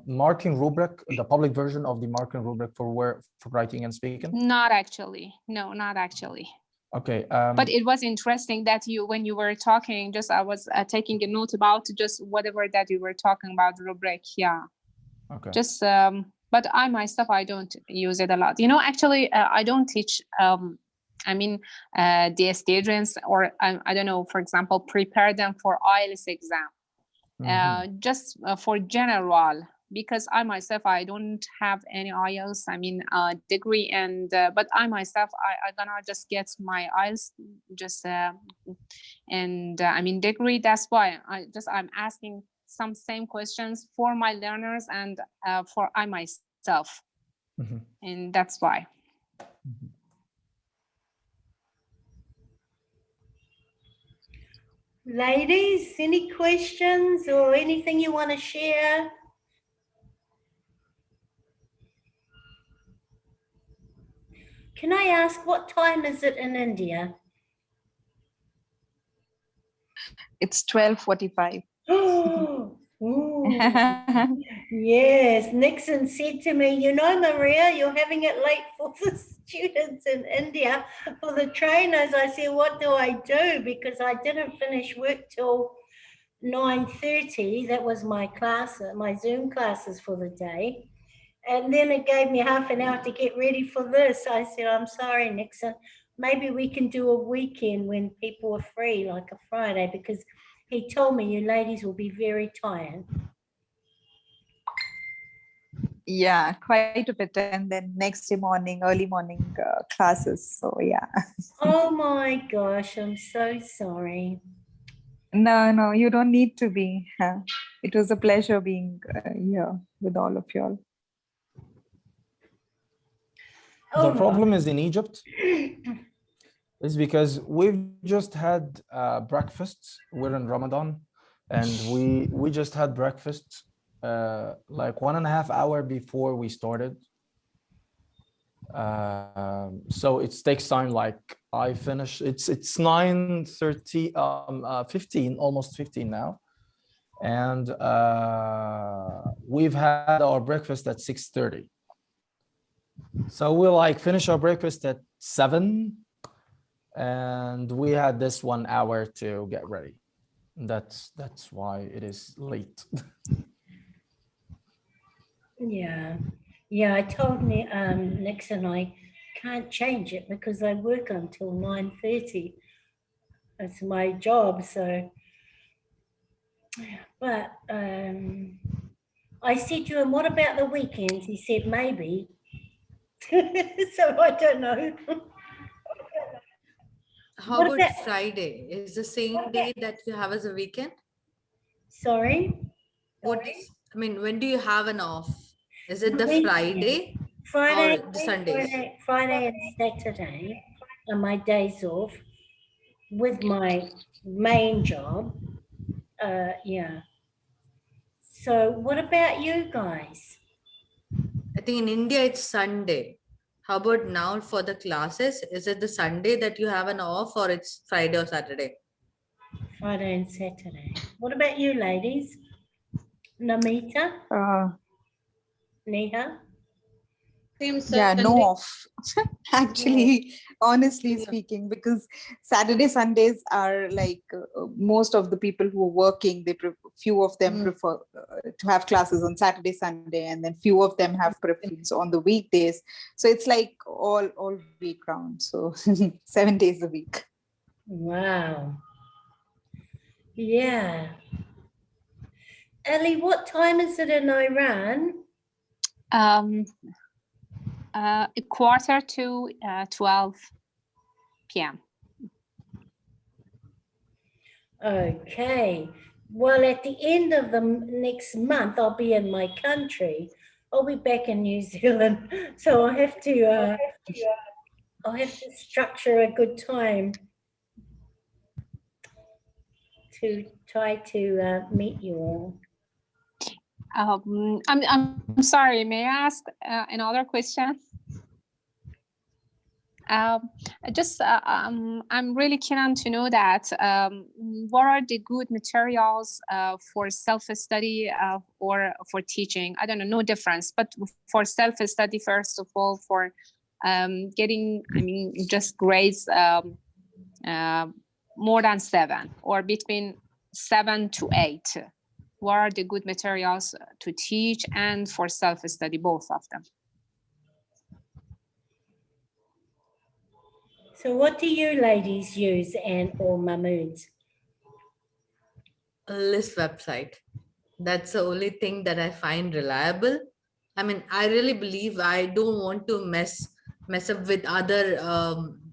marking rubric, the public version of the marking rubric for writing and speaking? Not actually. No, not actually. Okay. But it was interesting that when you were talking, just I was taking a note about just whatever that you were talking about rubric. Yeah. Okay. Just but I myself, I don't use it a lot. Actually, I don't teach. The students, or I don't know, for example, prepare them for IELTS exam. Just for general, because I myself, I don't have any IELTS degree, and but I myself, I gonna just get my IELTS just degree. That's why I'm asking some same questions for my learners and for I myself, and that's why. Ladies, any questions or anything you want to share? Can I ask, what time is it in India? It's 12:45. Yes, Nixon said to me, Maria, you're having it late for the students in India, for the trainers. I said, what do I do? Because I didn't finish work till 9:30. That was my class, my Zoom classes for the day. And then it gave me half an hour to get ready for this. I said, I'm sorry, Nixon. Maybe we can do a weekend when people are free, like a Friday, because he told me you ladies will be very tired. Yeah, quite a bit. And then next day morning, early morning classes. So yeah. Oh my gosh, I'm so sorry. No, you don't need to be. It was a pleasure being here with all of y'all. The problem is in Egypt is because we've just had breakfast. We're in Ramadan, and we just had breakfast like 1.5 hours before we started. So it takes time. Like I finish. It's 9:30, 15, almost 15 now, and we've had our breakfast at 6:30. So we'll finish our breakfast at 7, and we had this 1 hour to get ready. That's why it is late. Yeah. I told Nixon I can't change it because I work until 9:30. That's my job. So, but I said to him, "What about the weekends?" He said, "Maybe." So I don't know. How about Friday? Is the same day that you have as a weekend? Sorry? When do you have an off? Is it the Friday or the Sundays? Friday and Saturday are my days off with my main job. Yeah. So what about you guys? I think in India it's Sunday. How about now for the classes? Is it the Sunday that you have an off, or it's Friday or Saturday? Friday and Saturday. What about you ladies? Namita? Neha? Yeah, no off. Actually, honestly speaking, because Saturday, Sundays are like most of the people who are working, few of them prefer to have classes on Saturday, Sunday, and then few of them have preference on the weekdays. So it's like all week round. So 7 days a week. Wow. Yeah. Ellie, what time is it in Iran? A quarter to 12 p.m. Okay. Well, at the end of the next month, I'll be in my country. I'll be back in New Zealand, so I'll have to structure a good time to try to meet you all. I'm sorry. May I ask another question? I'm really keen to know that what are the good materials for self-study or for teaching? I don't know, no difference, but for self-study, first of all, for getting, just grades more than 7 or between 7 to 8. What are the good materials to teach and for self-study, both of them? So what do you ladies use and or Mahmood? A list website. That's the only thing that I find reliable. I mean, I really believe I don't want to mess up with other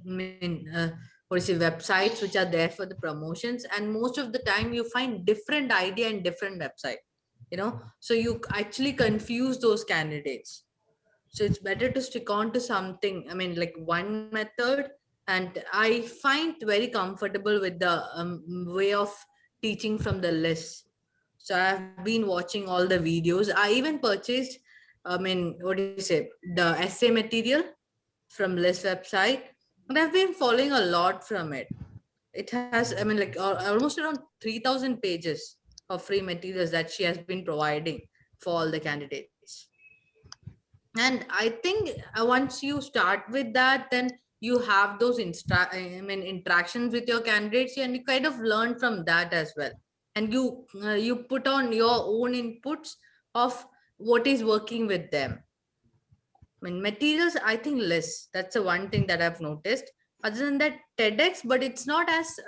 websites which are there for the promotions, and most of the time you find different idea in different website, so you actually confuse those candidates. So it's better to stick on to something, like one method. And I find very comfortable with the way of teaching from the list. So I've been watching all the videos. I even purchased, what do you say, the essay material from list website, and I've been following a lot from it. It has, almost around 3,000 pages of free materials that she has been providing for all the candidates. And I think once you start with that, then you have those interactions with your candidates, and you kind of learn from that as well. And you put on your own inputs of what is working with them. Materials, I think less. That's the one thing that I've noticed. Other than that, TEDx, but it's not as,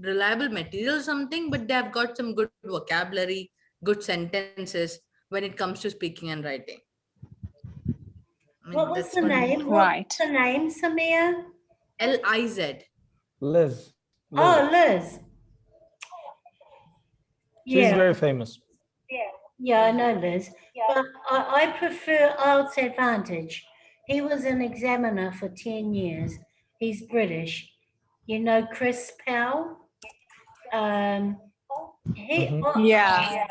reliable material or something, but they have got some good vocabulary, good sentences when it comes to speaking and writing. What was That's the what. name? Right. What's the name, Samir? Liz. Liz. Oh, Liz. She's Yeah, very famous. yeah, I know Liz. But I prefer Ielts Advantage. He was an examiner for 10 years. He's British. You know Chris Powell? He, Mhm. Yeah,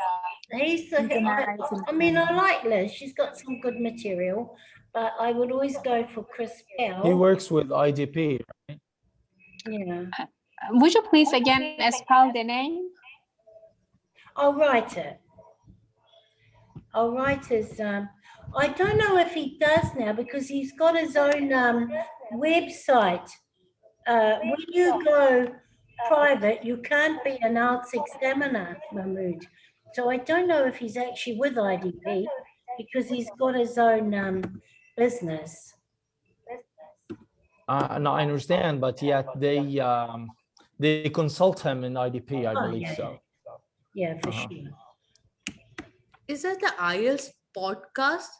he's the, he's a nice I mean, I examiner. like Liz. She's got some good material, but I would always go for Chris He Powell. works with IDP. Yeah. Would you please again spell the name? I'll write it. I'll write his, I don't know if he does now because he's got his own website. When you go private, you can't be an arts examiner, Mahmood. So I don't know if he's actually with IDP because he's got his own business. No, I understand, but yet they consult him in IDP, I Oh, believe yeah. so. Yeah, for Uh-huh. sure. Is that the IELTS podcast?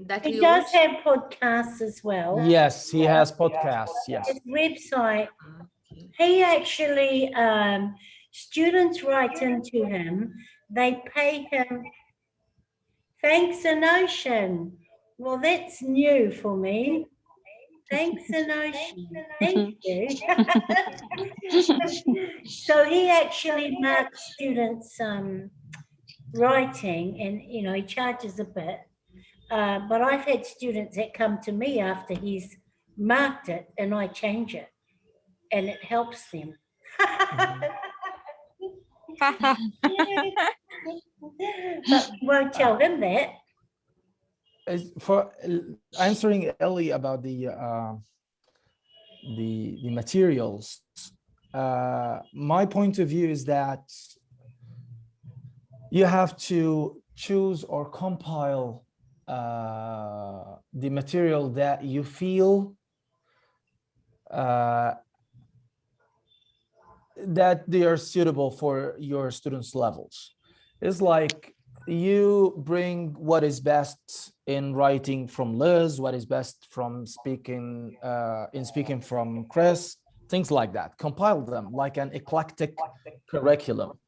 That He he does owns? have podcasts as well. Yes, he has podcasts. Yes. His website, he actually, students write into him, they pay him. Thanks an ocean. Well, that's new for me. Thanks an ocean. Thank you. So he actually marks students' writing, and he charges a bit. But I've had students that come to me after he's marked it, and I change it, and it helps them. But won't tell him that. For answering Ellie about the materials, my point of view is that you have to choose or compile the material that you feel that they are suitable for your students' levels. It's like you bring what is best in writing from Liz, what is best from speaking in speaking from Chris, things like that. Compile them like an eclectic curriculum.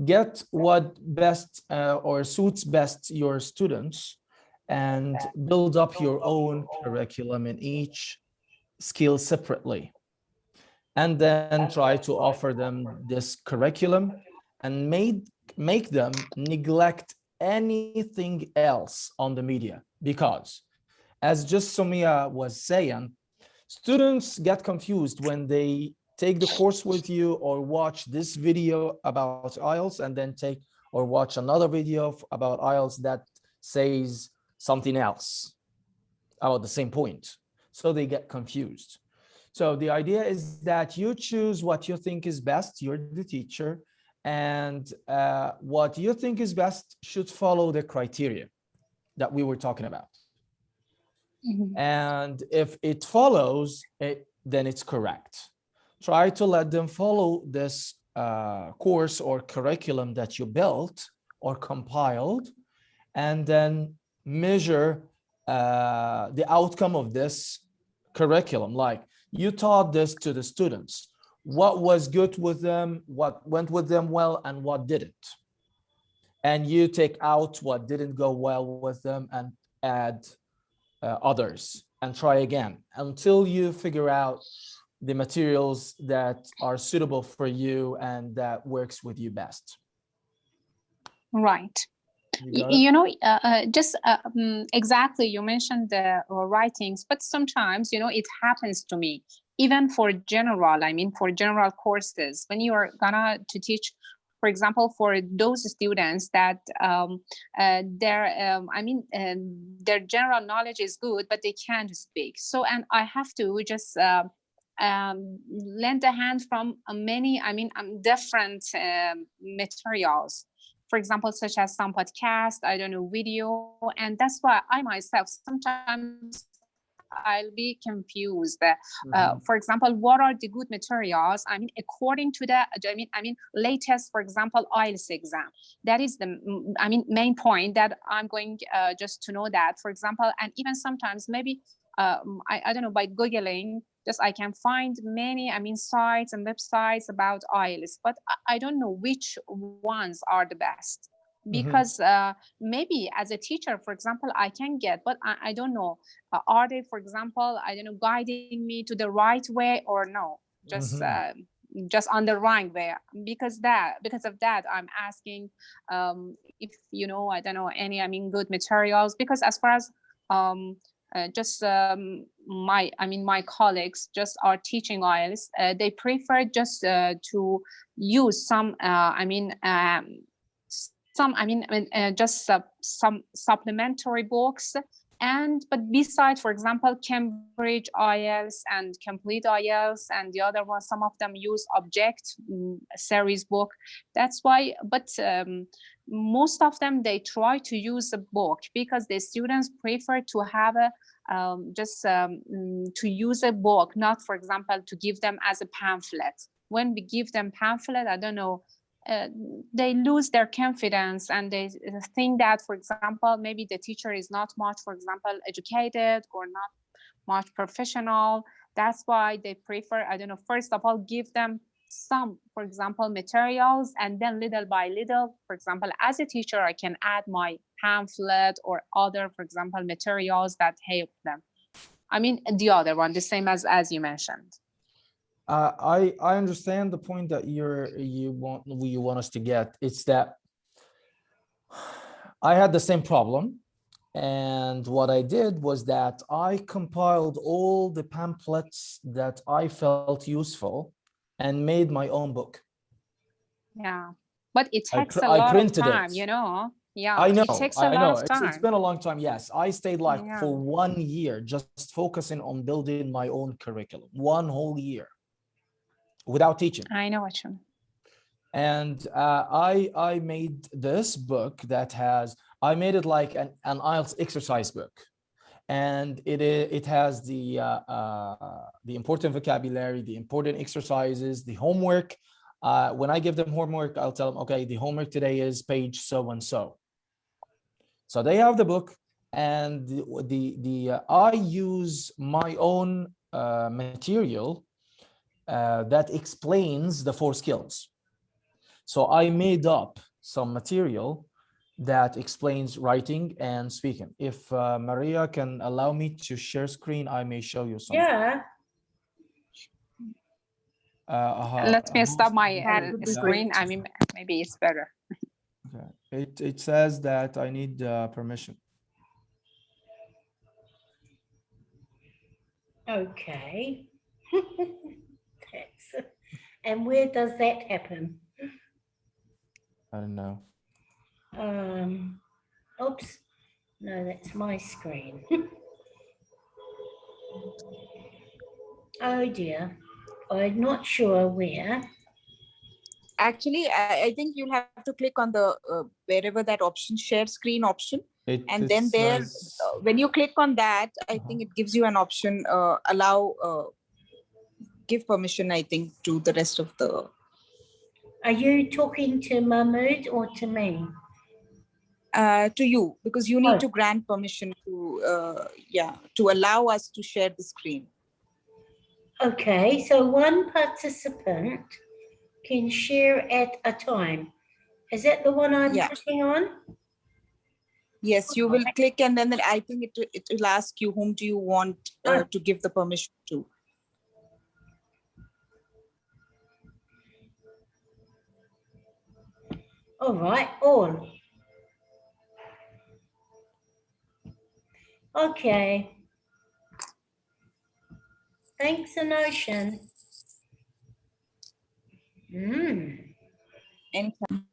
Get what best or suits best your students, and build up your own curriculum in each skill separately, and then try to offer them this curriculum and make them neglect anything else on the media. Because as just Somia was saying, students get confused when they take the course with you or watch this video about Ielts and then take or watch another video about Ielts that says something else about the same point. So they get confused. So the idea is that you choose what you think is best. You're the teacher, and what you think is best should follow the criteria that we were talking about. And if it follows it, then it's correct. Try to let them follow this course or curriculum that you built or compiled, and then measure the outcome of this curriculum. Like, you taught this to the students. What was good with them, what went with them well, and what didn't. And you take out what didn't go well with them and add others, and try again until you figure out the materials that are suitable for you and that works with you best. Right. Just exactly, you mentioned the writings, but sometimes, it happens to me, even for general, for general courses, when you are gonna to teach, for example, for those students that their general knowledge is good, but they can't speak. So, and I have to just lend a hand from many, different materials. For example, such as some podcast, I don't know, video. And that's why I myself, sometimes I'll be confused. For example, what are the good materials? According to the, latest, for example, Ielts exam. That is the, main point that I'm going just to know that, for example, and even sometimes maybe, I don't know, by Googling, just I can find many, sites and websites about Ielts, but I don't know which ones are the best. Because maybe as a teacher, for example, I can get, but I don't know, are they, for example, I don't know, guiding me to the right way or no, just on the wrong way. Because of that, I'm asking if I don't know any good materials, because as far as my colleagues just are teaching Ielts, they prefer just to use some some supplementary books. But besides, for example, Cambridge Ielts and Complete Ielts, and the other one, some of them use object series book. That's why, but most of them, they try to use a book, because the students prefer to have a to use a book, not, for example, to give them as a pamphlet. When we give them pamphlet, I don't know, they lose their confidence, and they think that, for example, maybe the teacher is not much, for example, educated or not much professional. That's why they prefer, I don't know, first of all, give them some, for example, materials, and then little by little, for example, as a teacher, I can add my pamphlet or other, for example, materials that help them. The other one, the same as you mentioned. I understand the point that you want us to get. It's that I had the same problem, and what I did was that I compiled all the pamphlets that I felt useful and made my own book. Yeah, but it takes a lot of time, Yeah, I know. It takes a lot of time. It's been a long time. Yes, I stayed for 1 year just focusing on building my own curriculum, 1 whole year, without teaching. I know what you mean. And I made this book that I made it like an IELTS exercise book. and it has the important vocabulary, the important exercises, the homework. When I give them homework, I'll tell them, okay, the homework today is page so and so. So they have the book, and I use my own material that explains the 4 skills. So I made up some material that explains writing and speaking. If Maria can allow me to share screen, I may show you something. Yeah. Let me stop my That would be screen. great. I mean, maybe it's better. Okay. It says that I need permission. Okay. And where does that happen? I don't know. Oops. No, that's my screen. Oh dear. I'm not sure where. Actually, I think you'll have to click on the wherever that option, share screen option. And then there, says, when you click on that, I think it gives you an option, give permission, I think, to the rest of the. Are you talking to Mahmood or to me? To you, because you Oh. need to grant permission to, to allow us to share the screen. Okay, so one participant can share at a time. Is that the one I'm Yeah. clicking on? Yes, you will click, and then I think it will ask you whom do you want to give the permission to. All right, all. Okay. Thanks, Anoshan. Anytime.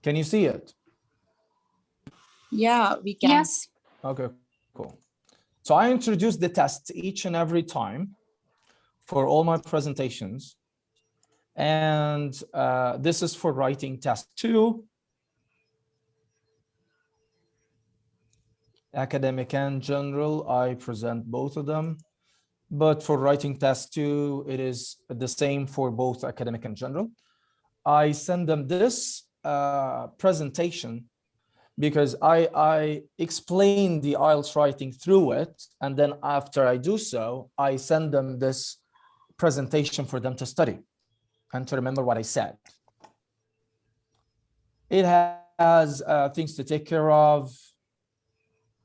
can you see it? Yeah, we can. Yes. Okay, cool. So I introduce the test each and every time for all my presentations. And this is for writing test 2. Academic and general, I present both of them. But for writing test 2, it is the same for both academic and general. I send them this presentation because I explain the IELTS writing through it. And then after I do so, I send them this presentation for them to study and to remember what I said. It has things to take care of,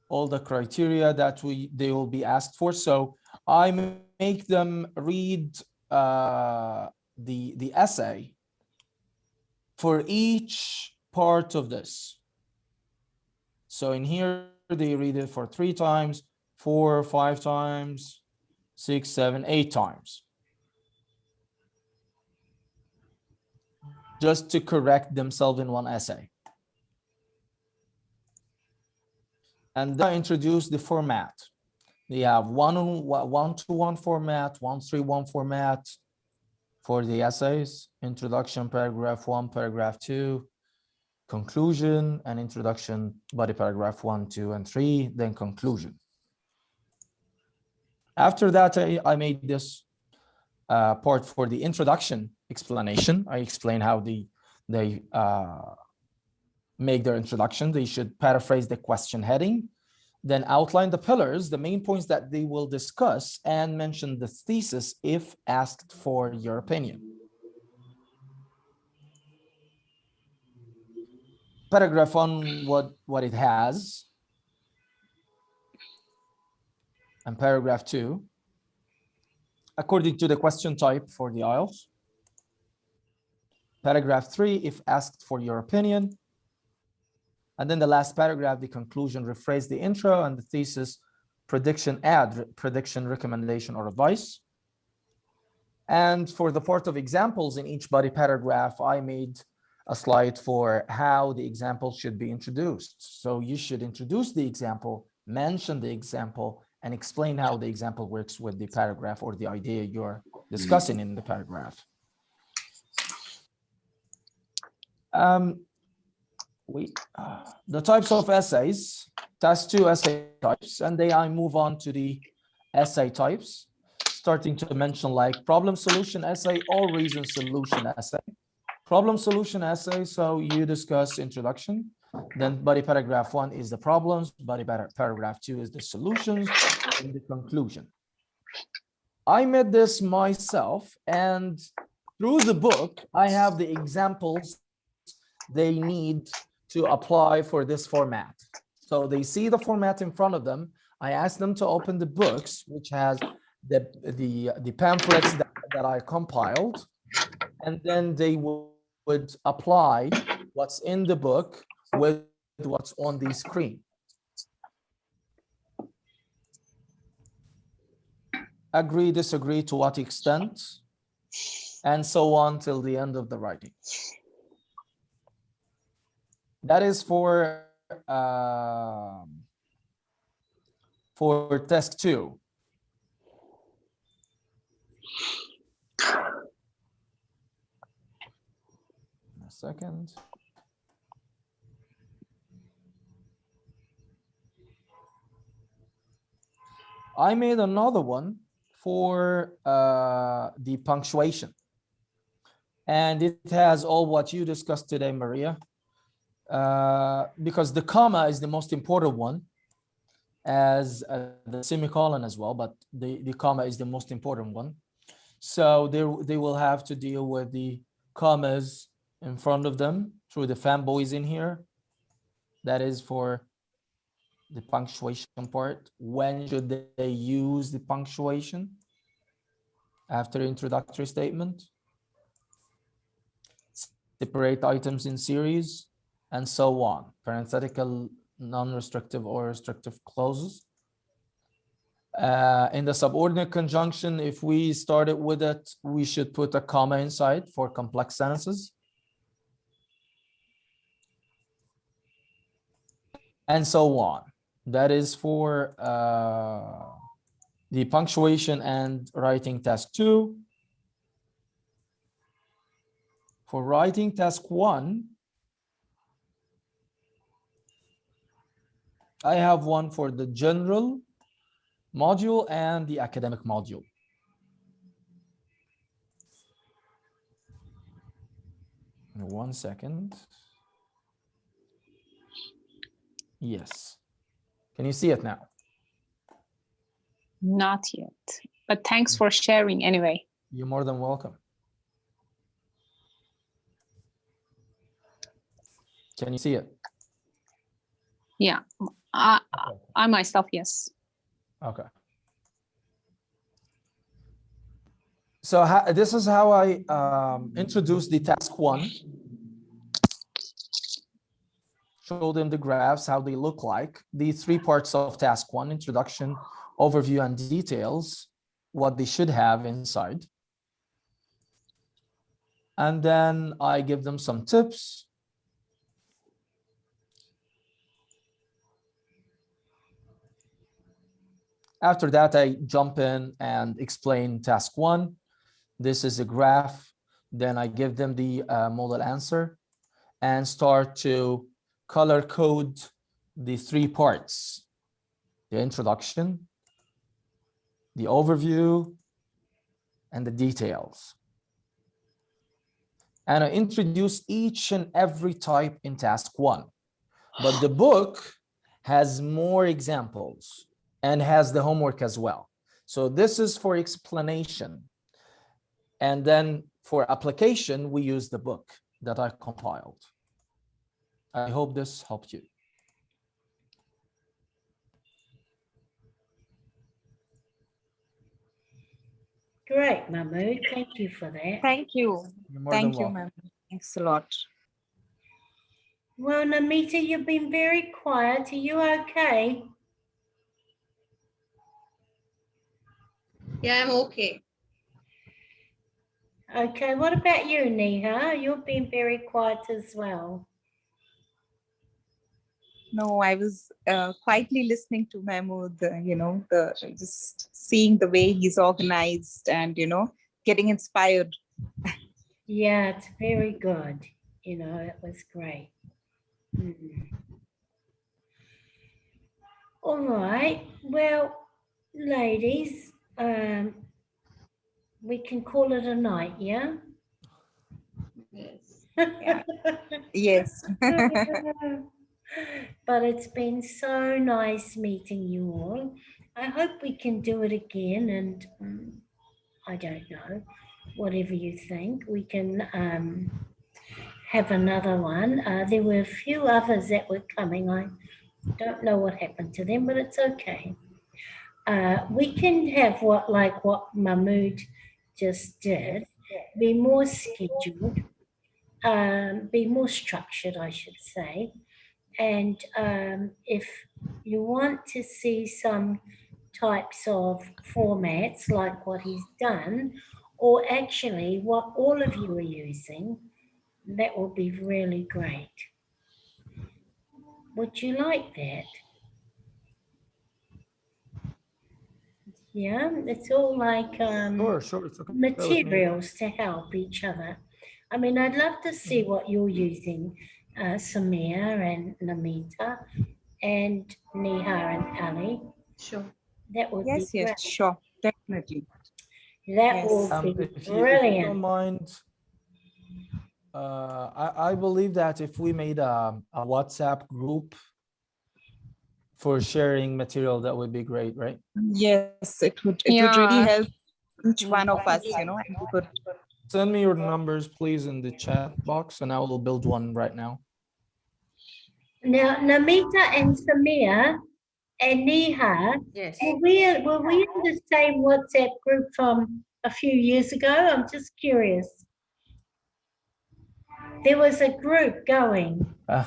all the criteria that they will be asked for. So I make them read the essay for each part of this. So in here, they read it for 3 times, 4, 5 times, 6, 7, 8 times. Just to correct themselves in one essay. And then I introduce the format. They have one-to-one format, 1-3-1 format for the essays, introduction, paragraph 1, paragraph 2, conclusion, and introduction, body paragraph 1, 2, and 3, then conclusion. After that, I made this part for the introduction explanation. I explain how they make their introduction. They should paraphrase the question heading, then outline the pillars, the main points that they will discuss, and mention the thesis if asked for your opinion. Paragraph 1, what it has, and paragraph 2, according to the question type for the IELTS. Paragraph 3, if asked for your opinion. And then the last paragraph, the conclusion, rephrase the intro, and the thesis, prediction, add prediction, recommendation, or advice. And for the part of examples in each body paragraph, I made a slide for how the example should be introduced. So you should introduce the example mention the example, and explain how the example works with the paragraph or the idea you're discussing in the paragraph. The types of essays, task 2 essay types, and then I move on to the essay types, starting to mention like problem solution essay or reason solution essay. Problem solution essay, so you discuss introduction, then body paragraph 1 is the problems, body paragraph 2 is the solutions, and the conclusion. I made this myself, and through the book, I have the examples they need to apply for this format. So they see the format in front of them. I ask them to open the books, which has the pamphlets that I compiled, and then they would apply what's in the book with what's on the screen. Agree, disagree, to what extent, and so on till the end of the writing. That is for task 2. A second. I made another one for the punctuation, and it has all what you discussed today, Maria, because the comma is the most important one, as the semicolon as well, but the comma is the most important one. So they will have to deal with the commas in front of them through the fanboys in here. That is for the punctuation part. When should they use the punctuation? After introductory statement. Separate items in series, and so on. Parenthetical, non-restrictive or restrictive clauses. In the subordinate conjunction, if we started with it, we should put a comma inside for complex sentences. And so on. That is for the punctuation and writing task 2. For writing task 1, I have one for the general module and the academic module. One second. Yes. Can you see it now? Not yet, but thanks for sharing anyway. You're more than welcome. Can you see it? Yeah, I myself, yes. Okay. So this is how I introduce the task 1. Show them the graphs, how they look like. The 3 parts of task 1, introduction, overview, and details, what they should have inside. And then I give them some tips. After that, I jump in and explain task 1. This is a graph. Then I give them the model answer and start to color code the 3 parts: the introduction, the overview, and the details. And I introduce each and every type in task 1. But the book has more examples and has the homework as well. So this is for explanation. And then for application, we use the book that I compiled. I hope this helped you. Great, Mahmood. Thank you for that. Thank you. Thank you, ma'am. Thanks a lot. Well, Namita, you've been very quiet. Are you okay? Yeah, I'm okay. Okay, what about you, Neha? You've been very quiet as well. No, I was quietly listening to Mahmood, just seeing the way he's organized and, getting inspired. Yeah, it's very good. It was great. All right. Well, ladies, we can call it a night, yeah? Yes. Yeah. Yes. But it's been so nice meeting you all. I hope we can do it again, and I don't know, whatever you think. We can have another one. There were a few others that were coming. I don't know what happened to them, but it's okay. We can have what Mahmood just did, be more scheduled, be more structured, I should say. And if you want to see some types of formats like what he's done, or actually what all of you are using, that would be really great. Would you like that? Yeah, it's all like Sure, it's okay with me. materials to help each other. I mean, I'd love to see what you're using, Samir and Namita and Neha and Ali. Sure. That would be Yes, yes, great. sure. Definitely. That Yes. will be If you don't brilliant. mind, I believe that if we made a WhatsApp group for sharing material, that would be great, right? Yes, it would really Yeah. help each one of us, and we could. Send me your numbers, please, in the chat box, and I will build one right now. Now, Namita and Samir and Neha, Yes. were we in the same WhatsApp group from a few years ago? I'm just curious. There was a group going, Can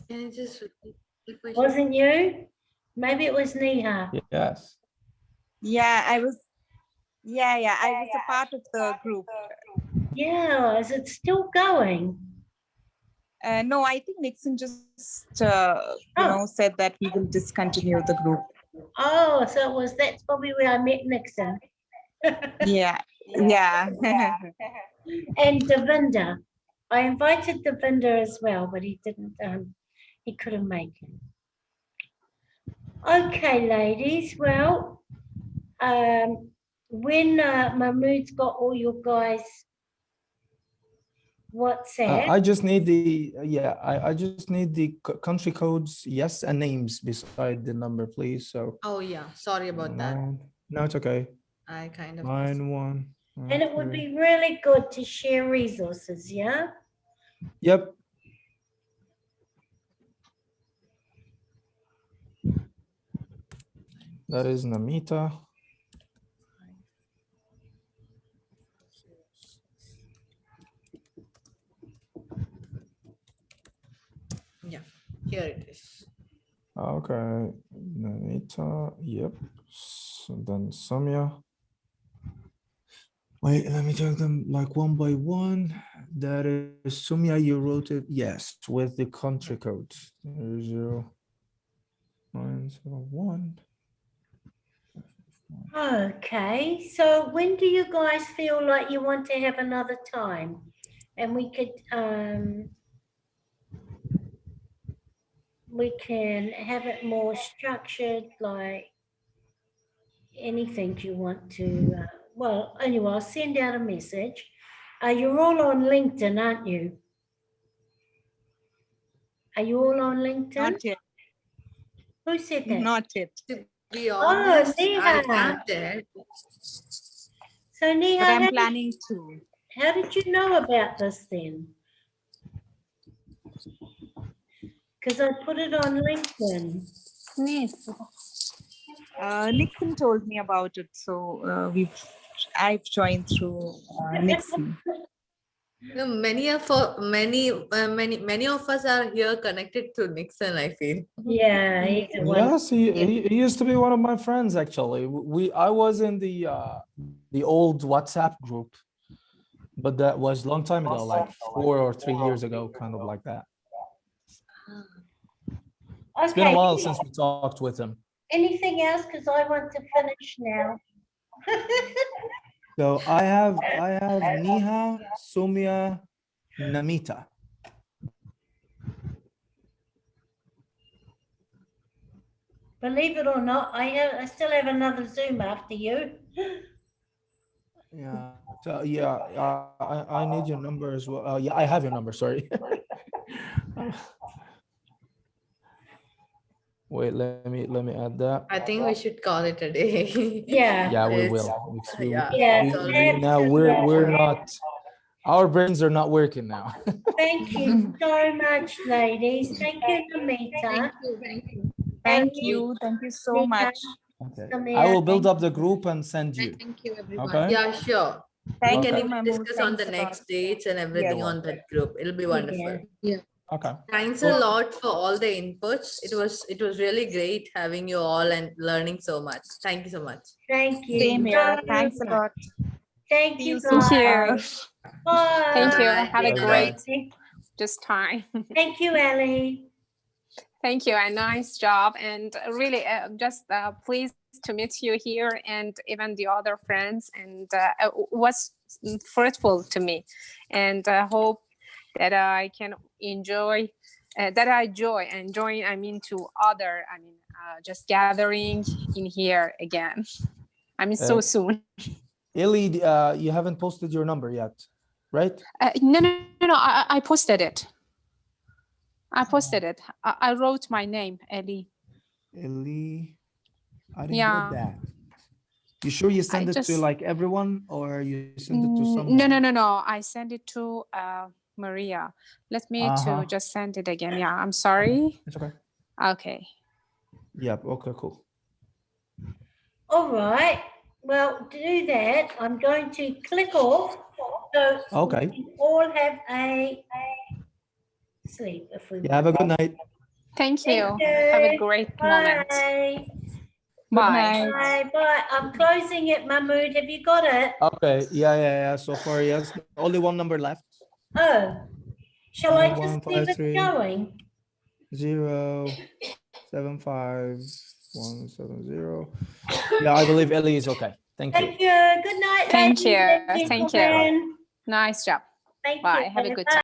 you just repeat the question? wasn't you? Maybe it was Neha. Yes. Yeah, I was. Yeah, I was a part of the group. Yeah, is it still going? No, I think Nixon just, said that we will discontinue the group. Oh, so that's probably where I met Nixon. Yeah. And Devinder. I invited Devinder as well, but he didn't, he couldn't make it. Okay, ladies, well, when Mahmood's got all you guys WhatsApp, I just need the I just need the country codes, yes, and names beside the number, please. So. Oh yeah, sorry about that. No, it's okay. I kind of 9-1. and it would Okay. be really good to share resources, yeah? Yep. That is Namita. Yeah, here it is. Okay, Namita. Yep. So then Samia. Wait, let me take them like one by one. That is Sumia. You wrote it, yes, with the country code 00901. Okay, so when do you guys feel like you want to have another time? And we can have it more structured, like anything you want to, well, anyway, I'll send out a message. You're all on LinkedIn, aren't you? Are you all on LinkedIn? Not yet. Who said that? Not yet. To be honest, I Neha. am there. So Neha, But I'm planning to. how did you know about this then? Because I put it on LinkedIn. Nixon told me about it, so I've joined through Nixon. No, many of us are here connected to Nixon, I feel. Yeah, he's the one. Yes, he used to be one of my friends actually. I was in the old WhatsApp group, but that was a long time ago, like 4 or 3 years ago, kind of like that. It's been a Okay. while since we talked with him. Anything else? Because I want to finish now. So I have Niha, Sumya, Namita. Believe it or not, I still have another Zoom after you. Yeah. So yeah, I need your number as well. Yeah, I have your number. Sorry. Wait, let me add that. I think we should call it a day. Yeah. Yeah, we It's- will. Because yeah, Yeah, it's already- now we're not. Our brains are not working now. Thank you so much, ladies. Thank you, Namita. Thank you. Thank you. Thank Ellie, you. Thank you so Nika, much. Okay. Samir, I will build up the group and send you. Thank you, everyone. Okay. Yeah, sure. We Thank can you, even Mahmood. discuss on the Thanks a lot. next dates and everything Yes. on that group. It'll be wonderful. Yeah. Okay. Thanks a lot for all the inputs. It was really great having you all and learning so much. Thank you so much. Thank you. Same here. so Thanks a much. lot. Thank See you, you soon. Thank guys. you. Bye. Thank you. Bye. Have a Bye-bye. great just time. Thank you, Ellie. Thank you. A nice job. And really just pleased to meet you here and even the other friends. And it was fruitful to me. And I hope that I can enjoy, enjoying, I mean, to other, I mean, just gathering in here again. I mean, so soon. Illy, you haven't posted your number yet, right? No, I posted it. I posted it. I wrote my name, Ellie. Illy, I didn't Yeah. get that. You sure you send it to just- like everyone or you send it to someone? No. I sent it to Maria. Let me Uh-huh. to just send it again. Yeah, I'm sorry. It's okay. Okay. Yep. Okay, cool. All right. Well, to do that, I'm going to click off. So Okay. we can all have a sleep if we Yeah, have a good night. Thank you. Thank Have a you. great moment. Bye. Good Bye. night. Bye. Bye. I'm closing it, Mahmood. Have you got it? Okay. Yeah. So far, yes. Only one number left. Oh. Shall I just leave it 153. going? 075-170. Yeah, I believe Ellie is okay. Thank you. Thank you. Good night, Thank ladies you. and Thank you. gentlemen. Nice job. Thank Bye. you. Have a good Bye. time.